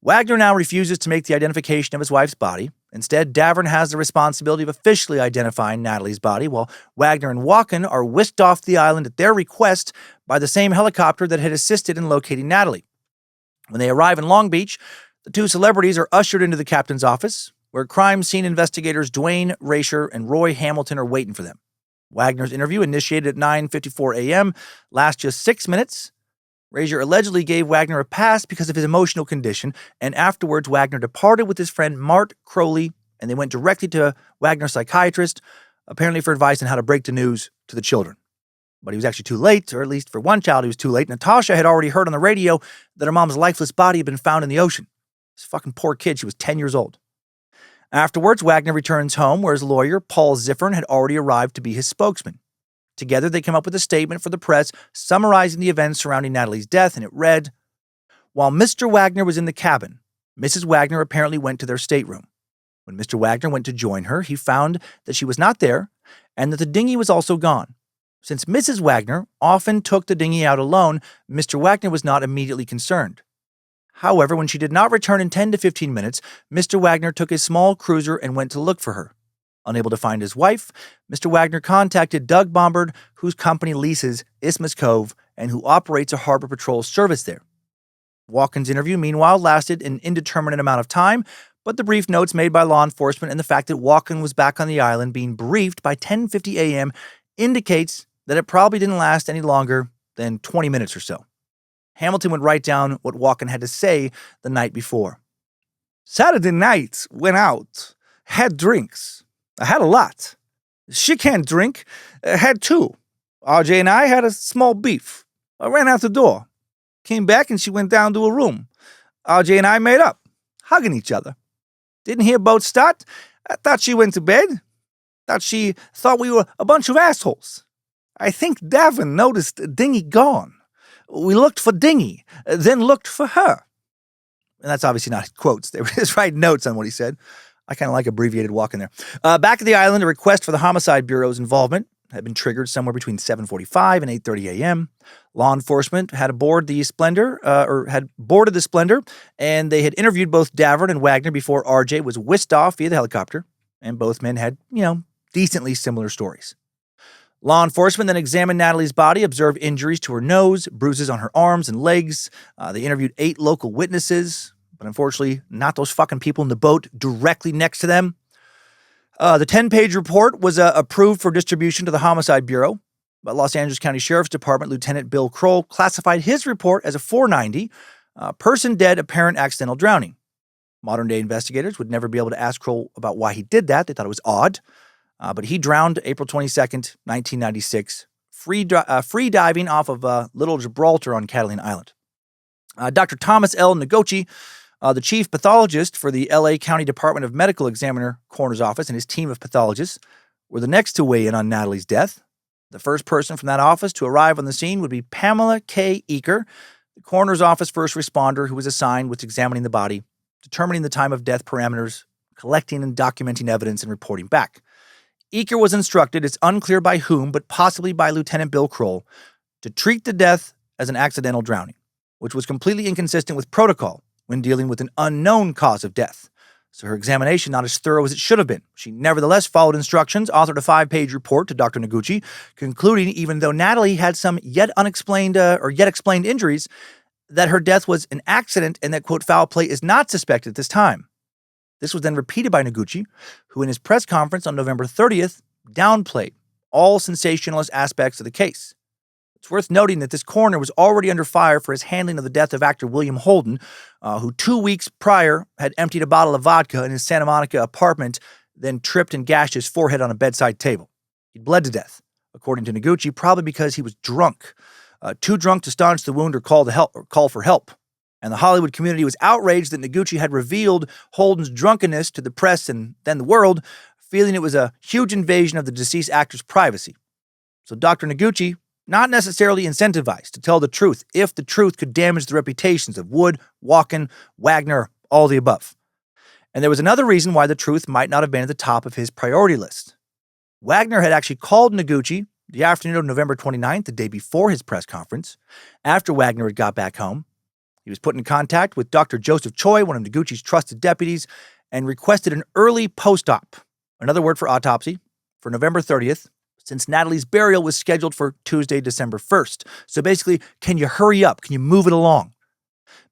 Wagner now refuses to make the identification of his wife's body. Instead, Davern has the responsibility of officially identifying Natalie's body, while Wagner and Walken are whisked off the island at their request by the same helicopter that had assisted in locating Natalie. When they arrive in Long Beach, the two celebrities are ushered into the captain's office, where crime scene investigators Dwayne Rasher and Roy Hamilton are waiting for them. Wagner's interview, initiated at 9:54 a.m., lasts just 6 minutes. Rasher allegedly gave Wagner a pass because of his emotional condition, and afterwards Wagner departed with his friend Mart Crowley and they went directly to Wagner's psychiatrist, apparently for advice on how to break the news to the children. But he was actually too late, or at least for one child, he was too late. Natasha had already heard on the radio that her mom's lifeless body had been found in the ocean. This fucking poor kid, she was 10 years old. Afterwards, Wagner returns home, where his lawyer, Paul Ziffern, had already arrived to be his spokesman. Together, they came up with a statement for the press summarizing the events surrounding Natalie's death, and it read, "While Mr. Wagner was in the cabin, Mrs. Wagner apparently went to their stateroom. When Mr. Wagner went to join her, he found that she was not there and that the dinghy was also gone. Since Mrs. Wagner often took the dinghy out alone, Mr. Wagner was not immediately concerned. However, when she did not return in 10 to 15 minutes, Mr. Wagner took his small cruiser and went to look for her. Unable to find his wife, Mr. Wagner contacted Doug Bombard, whose company leases Isthmus Cove and who operates a harbor patrol service there." Walken's interview, meanwhile, lasted an indeterminate amount of time, but the brief notes made by law enforcement and the fact that Walken was back on the island being briefed by 10:50 a.m. indicates that it probably didn't last any longer than 20 minutes or so. Hamilton would write down what Walken had to say the night before. "Saturday night, went out, had drinks. I had a lot. She can't drink, had two. RJ and I had a small beef. I ran out the door. Came back and she went down to her room. RJ and I made up, hugging each other. Didn't hear boats start. I thought she went to bed. She thought we were a bunch of assholes. I think Davin noticed Dinghy gone. We looked for Dinghy, then looked for her." And that's obviously not quotes. They were just writing notes on what he said. I kind of like abbreviated Walken there. Back at the island, a request for the Homicide Bureau's involvement had been triggered somewhere between 7:45 and 8:30 a.m. Law enforcement had boarded the Splendor, and they had interviewed both Davern and Wagner before RJ was whisked off via the helicopter, and both men had, decently similar stories. Law enforcement then examined Natalie's body, observed injuries to her nose, bruises on her arms and legs. They interviewed 8 local witnesses, but unfortunately, not those fucking people in the boat directly next to them. The 10-page report was approved for distribution to the Homicide Bureau, but Los Angeles County Sheriff's Department Lieutenant Bill Kroll classified his report as a 490, person dead, apparent accidental drowning. Modern-day investigators would never be able to ask Kroll about why he did that. They thought it was odd. But he drowned April 22nd, 1996, free diving off of Little Gibraltar on Catalina Island. Dr. Thomas L. Noguchi, the chief pathologist for the L.A. County Department of Medical Examiner Coroner's Office, and his team of pathologists were the next to weigh in on Natalie's death. The first person from that office to arrive on the scene would be Pamela K. Eaker, the coroner's office first responder who was assigned with examining the body, determining the time of death parameters, collecting and documenting evidence, and reporting back. Eaker was instructed, it's unclear by whom, but possibly by Lieutenant Bill Kroll, to treat the death as an accidental drowning, which was completely inconsistent with protocol when dealing with an unknown cause of death. So her examination not as thorough as it should have been. She nevertheless followed instructions, authored a 5-page report to Dr. Noguchi, concluding even though Natalie had some yet explained injuries, that her death was an accident and that, quote, foul play is not suspected at this time. This was then repeated by Noguchi, who in his press conference on November 30th downplayed all sensationalist aspects of the case. It's worth noting that this coroner was already under fire for his handling of the death of actor William Holden, who 2 weeks prior had emptied a bottle of vodka in his Santa Monica apartment, then tripped and gashed his forehead on a bedside table. He bled to death, according to Noguchi, probably because he was drunk, too drunk to staunch the wound or call for help. And the Hollywood community was outraged that Noguchi had revealed Holden's drunkenness to the press and then the world, feeling it was a huge invasion of the deceased actor's privacy. So Dr. Noguchi, not necessarily incentivized to tell the truth if the truth could damage the reputations of Wood, Walken, Wagner, all the above. And there was another reason why the truth might not have been at the top of his priority list. Wagner had actually called Noguchi the afternoon of November 29th, the day before his press conference, after Wagner had got back home. He was put in contact with Dr. Joseph Choi, one of Noguchi's trusted deputies, and requested an early post-op, another word for autopsy, for November 30th, since Natalie's burial was scheduled for Tuesday, December 1st. So basically, can you hurry up? Can you move it along?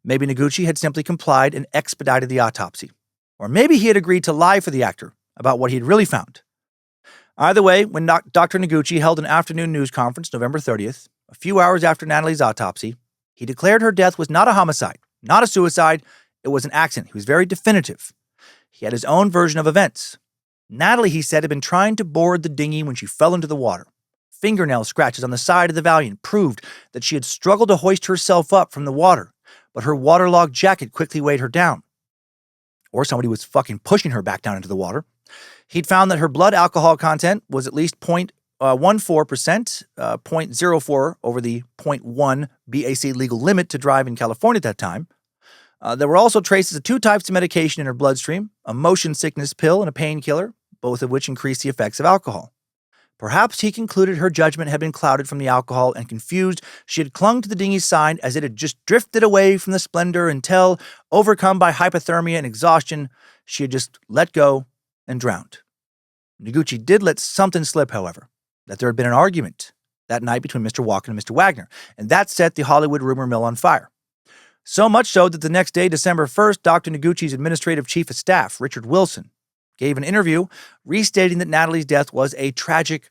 Maybe Noguchi had simply complied and expedited the autopsy. Or maybe he had agreed to lie for the actor about what he had really found. Either way, when Dr. Noguchi held an afternoon news conference November 30th, a few hours after Natalie's autopsy, he declared her death was not a homicide, not a suicide, it was an accident. He was very definitive. He had his own version of events. Natalie, he said, had been trying to board the dinghy when she fell into the water. Fingernail scratches on the side of the Valiant proved that she had struggled to hoist herself up from the water, but her waterlogged jacket quickly weighed her down. Or somebody was fucking pushing her back down into the water. He'd found that her blood alcohol content was at least 0.14%, 0.04 over the 0.1 BAC legal limit to drive in California at that time. There were also traces of 2 types of medication in her bloodstream, a motion sickness pill and a painkiller, both of which increased the effects of alcohol. Perhaps he concluded her judgment had been clouded from the alcohol and confused, she had clung to the dinghy's side as it had just drifted away from the splendor until, overcome by hypothermia and exhaustion, she had just let go and drowned. Noguchi did let something slip, however, that there had been an argument that night between Mr. Walken and Mr. Wagner, and that set the Hollywood rumor mill on fire. So much so that the next day, December 1st, Dr. Noguchi's administrative chief of staff, Richard Wilson, gave an interview restating that Natalie's death was a tragic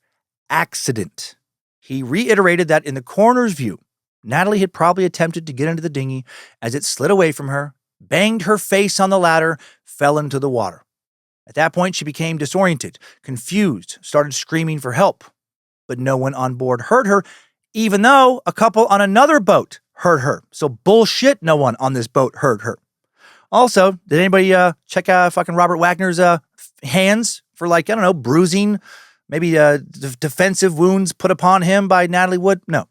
accident. He reiterated that in the coroner's view, Natalie had probably attempted to get into the dinghy as it slid away from her, banged her face on the ladder, fell into the water. At that point, she became disoriented, confused, started screaming for help. But no one on board heard her, even though a couple on another boat heard her. So bullshit, no one on this boat heard her. Also, did anybody check fucking Robert Wagner's hands for, like, I don't know, bruising, maybe defensive wounds put upon him by Natalie Wood? No.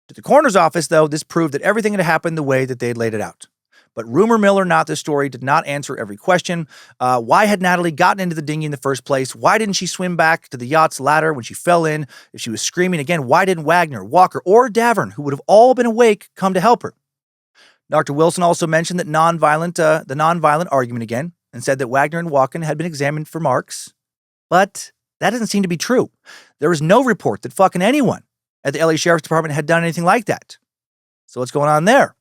To the coroner's office, though, this proved that everything had happened the way that they had laid it out. But rumor mill or not, this story did not answer every question. Why had Natalie gotten into the dinghy in the first place? Why didn't she swim back to the yacht's ladder when she fell in? If she was screaming again, why didn't Wagner, Walker, or Davern, who would have all been awake, come to help her? Dr. Wilson also mentioned that the nonviolent argument again, and said that Wagner and Walken had been examined for marks. But that doesn't seem to be true. There was no report that fucking anyone at the LA Sheriff's Department had done anything like that. So what's going on there?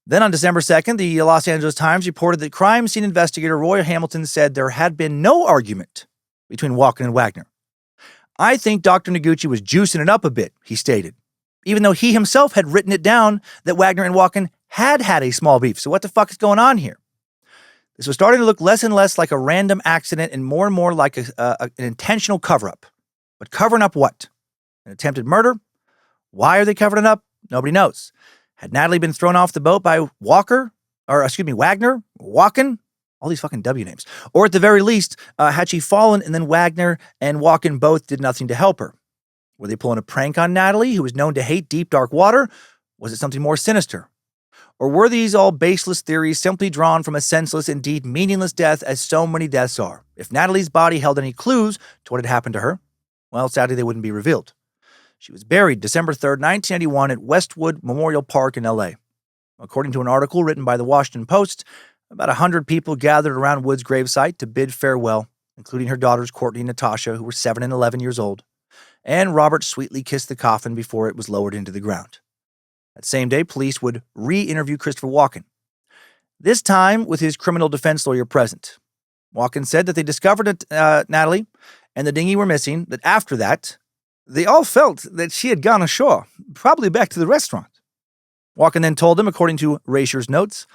Then on December 2nd, the Los Angeles Times reported that crime scene investigator Roy Hamilton said there had been no argument between Walken and Wagner. I think Dr. Noguchi was juicing it up a bit, he stated, even though he himself had written it down that Wagner and Walken had a small beef. So what the fuck is going on here? This was starting to look less and less like a random accident and more like an intentional cover-up. But covering up what? An attempted murder? Why are they covering it up? Nobody knows. Had Natalie been thrown off the boat by Wagner, Walken, all these fucking W names, or at the very least, had she fallen and then Wagner and Walken both did nothing to help her? Were they pulling a prank on Natalie, who was known to hate deep, dark water? Was it something more sinister? Or were these all baseless theories simply drawn from a senseless, indeed meaningless death, as so many deaths are? If Natalie's body held any clues to what had happened to her, well, sadly, they wouldn't be revealed. She was buried December 3rd, 1981 at Westwood Memorial Park in LA. According to an article written by the Washington Post, about 100 people gathered around Wood's gravesite to bid farewell, including her daughters Courtney and Natasha, who were 7 and 11 years old, and Robert sweetly kissed the coffin before it was lowered into the ground. That same day, police would re-interview Christoper Walken, this time with his criminal defense lawyer present. Walken said that they discovered Natalie and the dinghy were missing, that after that, they all felt that she had gone ashore, probably back to the restaurant. Walken then told them, according to Rasher's notes,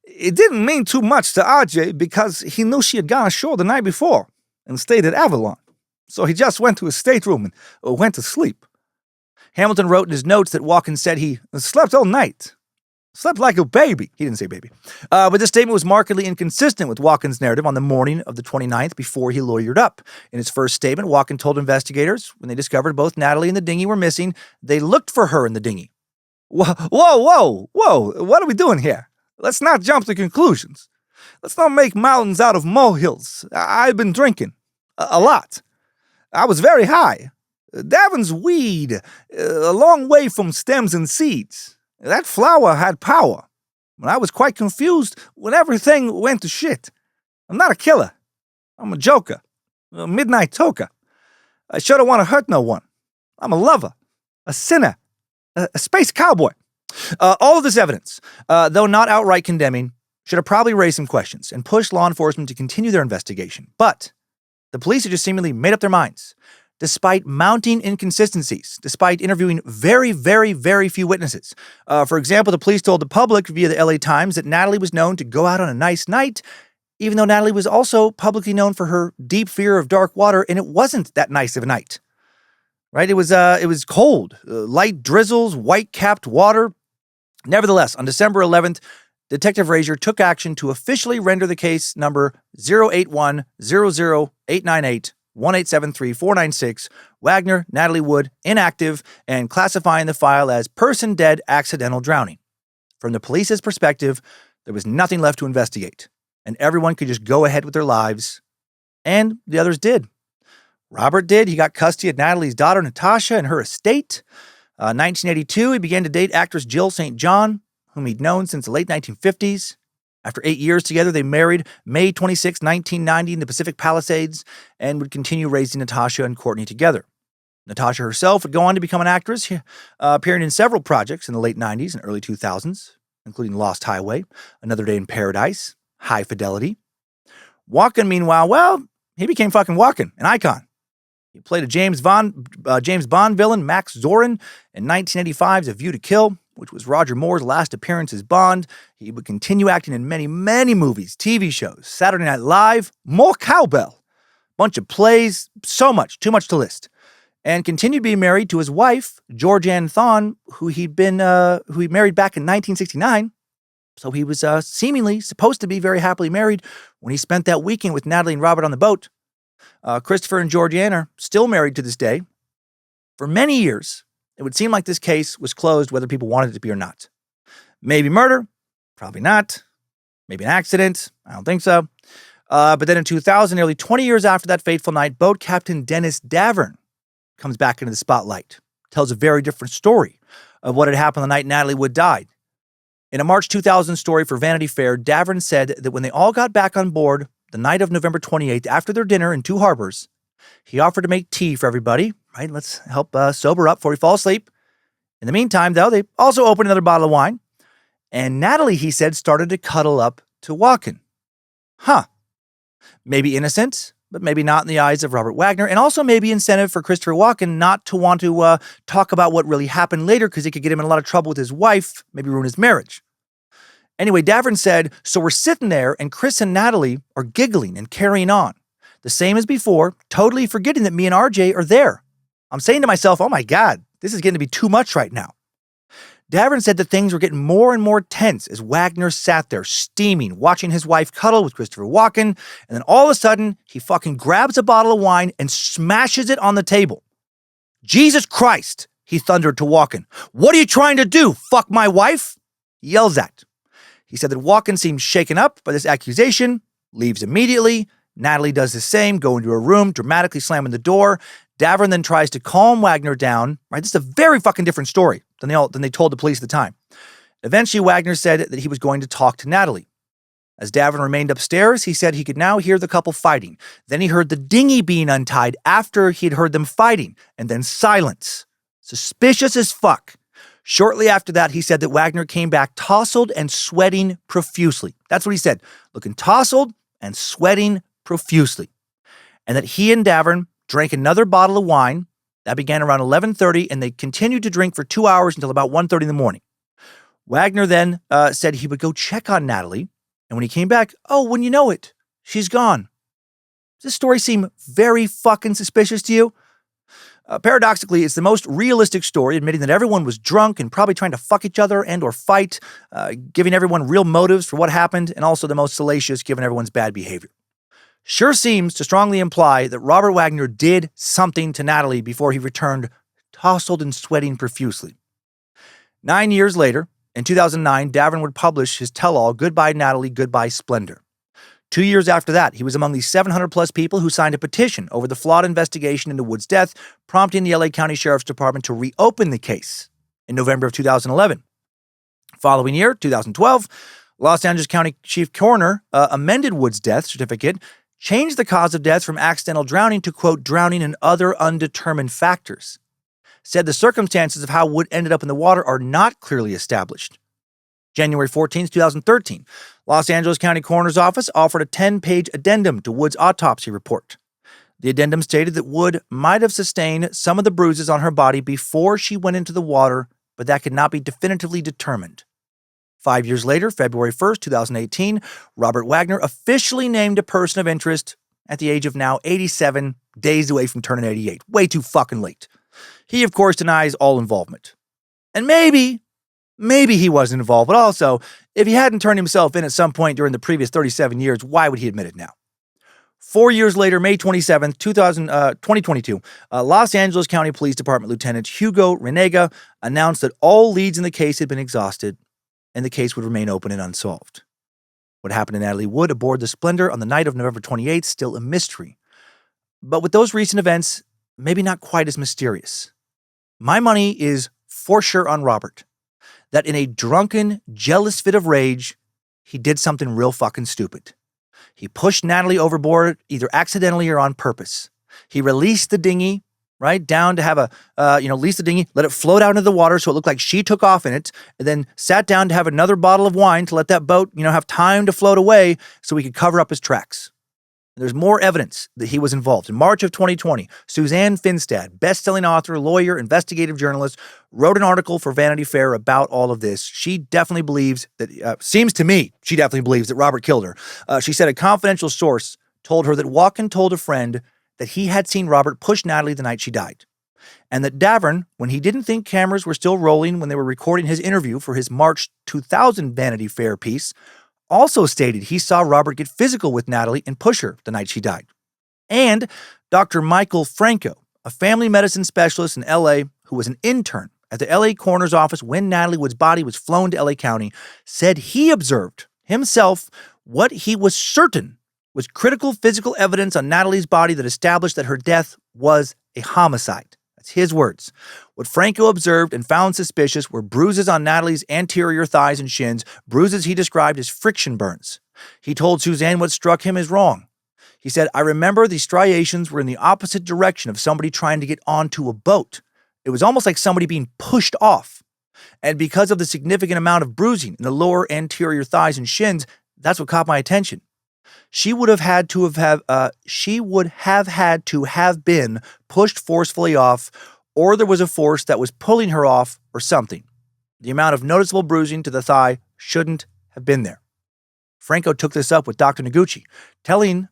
it didn't mean too much to RJ because he knew she had gone ashore the night before and stayed at Avalon. So he just went to his stateroom and went to sleep. Hamilton wrote in his notes that Walken said he slept all night. Slept like a baby. He didn't say baby. But this statement was markedly inconsistent with Walken's narrative on the morning of the 29th before he lawyered up. In his first statement, Walken told investigators when they discovered both Natalie and the dinghy were missing, they looked for her in the dinghy. Whoa, what are we doing here? Let's not jump to conclusions. Let's not make mountains out of molehills. I've been drinking. A lot. I was very high. Davin's weed, a long way from stems and seeds. That flower had power. I was quite confused when everything went to shit. I'm not a killer. I'm a joker. A midnight toker. I sure don't want to hurt no one. I'm a lover. A sinner. A space cowboy. All of this evidence, though not outright condemning, should have probably raised some questions and pushed law enforcement to continue their investigation. But the police had just seemingly made up their minds, despite mounting inconsistencies, despite interviewing very, very, very few witnesses. For example, the police told the public via the LA Times that Natalie was known to go out on a nice night even though Natalie was also publicly known for her deep fear of dark water, and it wasn't that nice of a night. Right? It was cold, light drizzles, white-capped water. Nevertheless, on December 11th, Detective Razier took action to officially render the case number 081-00-898-1873-496, Wagner, Natalie Wood, inactive, and classifying the file as person dead accidental drowning. From the police's perspective, there was nothing left to investigate, and everyone could just go ahead with their lives. And the others did. Robert did. He got custody of Natalie's daughter, Natasha, and her estate. 1982, he began to date actress Jill St. John, whom he'd known since the late 1950s. After 8 years together, they married May 26, 1990 in the Pacific Palisades and would continue raising Natasha and Courtney together. Natasha herself would go on to become an actress, appearing in several projects in the late 90s and early 2000s, including Lost Highway, Another Day in Paradise, High Fidelity. Walken, meanwhile, well, he became fucking Walken, an icon. He played a James Bond villain, Max Zorin, in 1985's A View to Kill, which was Roger Moore's last appearance as Bond. He would continue acting in many, many movies, TV shows, Saturday Night Live, more cowbell, bunch of plays, so much, too much to list, and continued being married to his wife, Georgianne Thon, who he married back in 1969. So he was seemingly supposed to be very happily married when he spent that weekend with Natalie and Robert on the boat. Christopher and Georgianne are still married to this day. For many years, it would seem like this case was closed whether people wanted it to be or not. Maybe murder, probably not. Maybe an accident, I don't think so. But then in 2000, nearly 20 years after that fateful night, boat captain Dennis Davern comes back into the spotlight, tells a very different story of what had happened the night Natalie Wood died. In a March 2000 story for Vanity Fair, Davern said that when they all got back on board the night of November 28th, after their dinner in Two Harbors, he offered to make tea for everybody, right? Let's help sober up before we fall asleep. In the meantime, though, they also opened another bottle of wine, and Natalie, he said, started to cuddle up to Walken. Maybe innocent, but maybe not in the eyes of Robert Wagner, and also maybe incentive for Christoper Walken not to want to talk about what really happened later because it could get him in a lot of trouble with his wife, maybe ruin his marriage. Anyway, Davern said, so we're sitting there and Chris and Natalie are giggling and carrying on. The same as before, totally forgetting that me and RJ are there. I'm saying to myself, oh my God, this is getting to be too much right now. Davern said that things were getting more and more tense as Wagner sat there steaming, watching his wife cuddle with Christoper Walken, and then all of a sudden, he fucking grabs a bottle of wine and smashes it on the table. Jesus Christ, he thundered to Walken. What are you trying to do, fuck my wife? He yells at. He said that Walken seems shaken up by this accusation, leaves immediately. Natalie does the same, go into her room, dramatically slamming the door. Davern then tries to calm Wagner down. Right, this is a very fucking different story than they told the police at the time. Eventually, Wagner said that he was going to talk to Natalie. As Davern remained upstairs, he said he could now hear the couple fighting. Then he heard the dinghy being untied after he had heard them fighting, and then silence. Suspicious as fuck. Shortly after that, he said that Wagner came back tousled and sweating profusely. That's what he said, looking tousled and sweating profusely. And that he and Davern drank another bottle of wine. That began around 11:30, and they continued to drink for 2 hours until about 1:30 in the morning. Wagner then said he would go check on Natalie, and when he came back, oh, wouldn't you know it, she's gone. Does this story seem very fucking suspicious to you? Paradoxically, it's the most realistic story, admitting that everyone was drunk and probably trying to fuck each other and or fight, giving everyone real motives for what happened, and also the most salacious given everyone's bad behavior. Sure seems to strongly imply that Robert Wagner did something to Natalie before he returned tousled and sweating profusely. 9 years later, in 2009, Davern would publish his tell-all, Goodbye Natalie, Goodbye Splendor. 2 years after that, he was among the 700-plus people who signed a petition over the flawed investigation into Wood's death, prompting the LA County Sheriff's Department to reopen the case in November of 2011. Following year, 2012, Los Angeles County Chief Coroner amended Wood's death certificate, changed the cause of death from accidental drowning to, quote, drowning and other undetermined factors. Said the circumstances of how Wood ended up in the water are not clearly established. January 14, 2013, Los Angeles County Coroner's Office offered a 10-page addendum to Wood's autopsy report. The addendum stated that Wood might have sustained some of the bruises on her body before she went into the water, but that could not be definitively determined. 5 years later, February 1st, 2018, Robert Wagner officially named a person of interest at the age of now 87, days away from turning 88. Way too fucking late. He, of course, denies all involvement. And maybe he wasn't involved, but also, if he hadn't turned himself in at some point during the previous 37 years, why would he admit it now? 4 years later, May 27th, 2022, Los Angeles County Police Department Lieutenant Hugo Renega announced that all leads in the case had been exhausted and the case would remain open and unsolved. What happened to Natalie Wood aboard the Splendor on the night of November 28th still a mystery. But with those recent events, maybe not quite as mysterious. My money is for sure on Robert, that in a drunken, jealous fit of rage, he did something real fucking stupid. He pushed Natalie overboard, either accidentally or on purpose. He released the dinghy, right, down to have release the dinghy, let it float out into the water so it looked like she took off in it, and then sat down to have another bottle of wine to let that boat, have time to float away so he could cover up his tracks. There's more evidence that he was involved. In March of 2020, Suzanne Finstad, best-selling author, lawyer, investigative journalist, wrote an article for Vanity Fair about all of this. She definitely believes that, seems to me, she definitely believes that Robert killed her. She said a confidential source told her that Walken told a friend that he had seen Robert push Natalie the night she died. And that Davern, when he didn't think cameras were still rolling when they were recording his interview for his March 2000 Vanity Fair piece, also stated he saw Robert get physical with Natalie and push her the night she died. And Dr. Michael Franco, a family medicine specialist in L.A. who was an intern at the L.A. coroner's office when Natalie Wood's body was flown to L.A. County, said he observed himself what he was certain was critical physical evidence on Natalie's body that established that her death was a homicide. That's his words. What Franco observed and found suspicious were bruises on Natalie's anterior thighs and shins, bruises he described as friction burns. He told Suzanne what struck him as wrong. He said, I remember the striations were in the opposite direction of somebody trying to get onto a boat. It was almost like somebody being pushed off. And because of the significant amount of bruising in the lower anterior thighs and shins, that's what caught my attention. She would have had to have been pushed forcefully off, or there was a force that was pulling her off or something. The amount of noticeable bruising to the thigh shouldn't have been there. Franco took this up with Dr. Noguchi, telling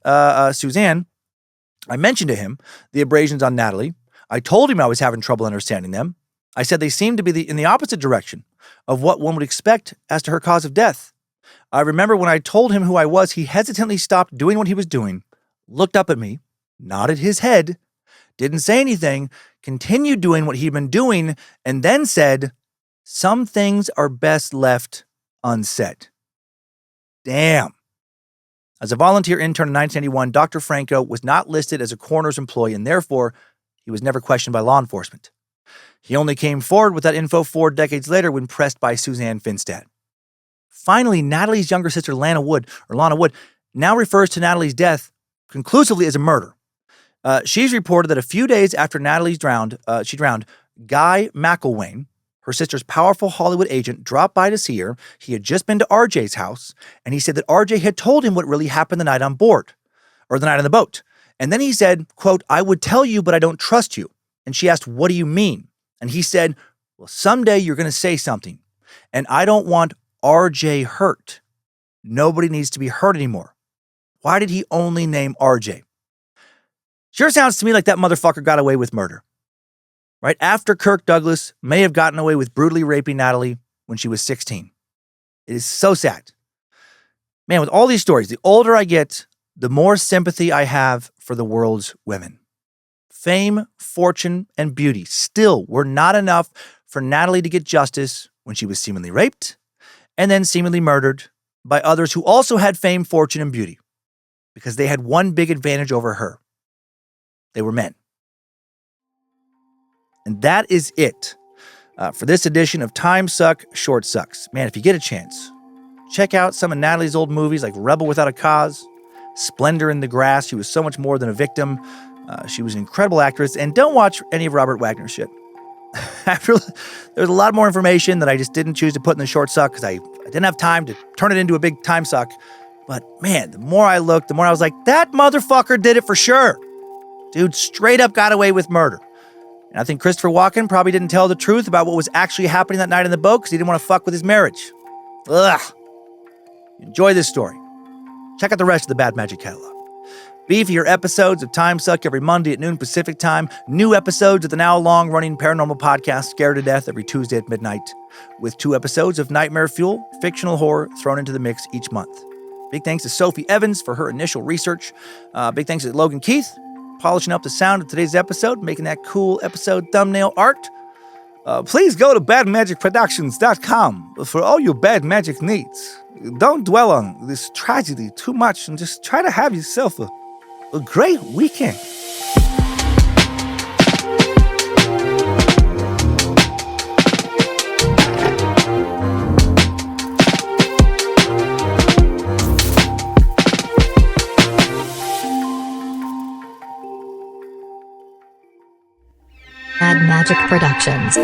Suzanne, I mentioned to him the abrasions on Natalie. I told him I was having trouble understanding them. I said they seemed to be in the opposite direction of what one would expect as to her cause of death. I remember when I told him who I was, he hesitantly stopped doing what he was doing, looked up at me, nodded his head, didn't say anything, continued doing what he'd been doing, and then said, some things are best left unsaid. Damn. As a volunteer intern in 1981, Dr. Franco was not listed as a coroner's employee, and therefore, he was never questioned by law enforcement. He only came forward with that info 4 decades later when pressed by Suzanne Finstad. Finally, Natalie's younger sister, Lana Wood, now refers to Natalie's death conclusively as a murder. She's reported that a few days after Natalie drowned, Guy McElwain, her sister's powerful Hollywood agent, dropped by to see her. He had just been to RJ's house, and he said that RJ had told him what really happened the night on board, or the night on the boat. And then he said, quote, I would tell you, but I don't trust you. And she asked, what do you mean? And he said, well, someday you're going to say something, and I don't want RJ hurt. Nobody needs to be hurt anymore. Why did he only name RJ? Sure sounds to me like that motherfucker got away with murder. Right after Kirk Douglas may have gotten away with brutally raping Natalie when she was 16. It is so sad. Man, with all these stories, the older I get, the more sympathy I have for the world's women. Fame, fortune, and beauty still were not enough for Natalie to get justice when she was seemingly raped and then seemingly murdered by others who also had fame, fortune, and beauty because they had one big advantage over her. They were men. And that is it for this edition of Time Suck, Short Sucks. Man, if you get a chance, check out some of Natalie's old movies like Rebel Without a Cause, Splendor in the Grass. She was so much more than a victim. She was an incredible actress. And don't watch any of Robert Wagner's shit. There's a lot more information that I just didn't choose to put in the short suck because I didn't have time to turn it into a big time suck. But man, the more I looked, the more I was like, that motherfucker did it for sure. Dude straight up got away with murder. And I think Christoper Walken probably didn't tell the truth about what was actually happening that night in the boat because he didn't want to fuck with his marriage. Ugh. Enjoy this story. Check out the rest of the Bad Magic catalog. Beefier episodes of Time Suck every Monday at noon Pacific time. New episodes of the now long-running paranormal podcast Scared to Death every Tuesday at midnight, with 2 episodes of Nightmare Fuel, fictional horror, thrown into the mix each month. Big thanks to Sophie Evans for her initial research. Big thanks to Logan Keith, polishing up the sound of today's episode, making that cool episode thumbnail art. Please go to badmagicproductions.com for all your bad magic needs. Don't dwell on this tragedy too much and just try to have yourself a great weekend. Bad Magic Productions.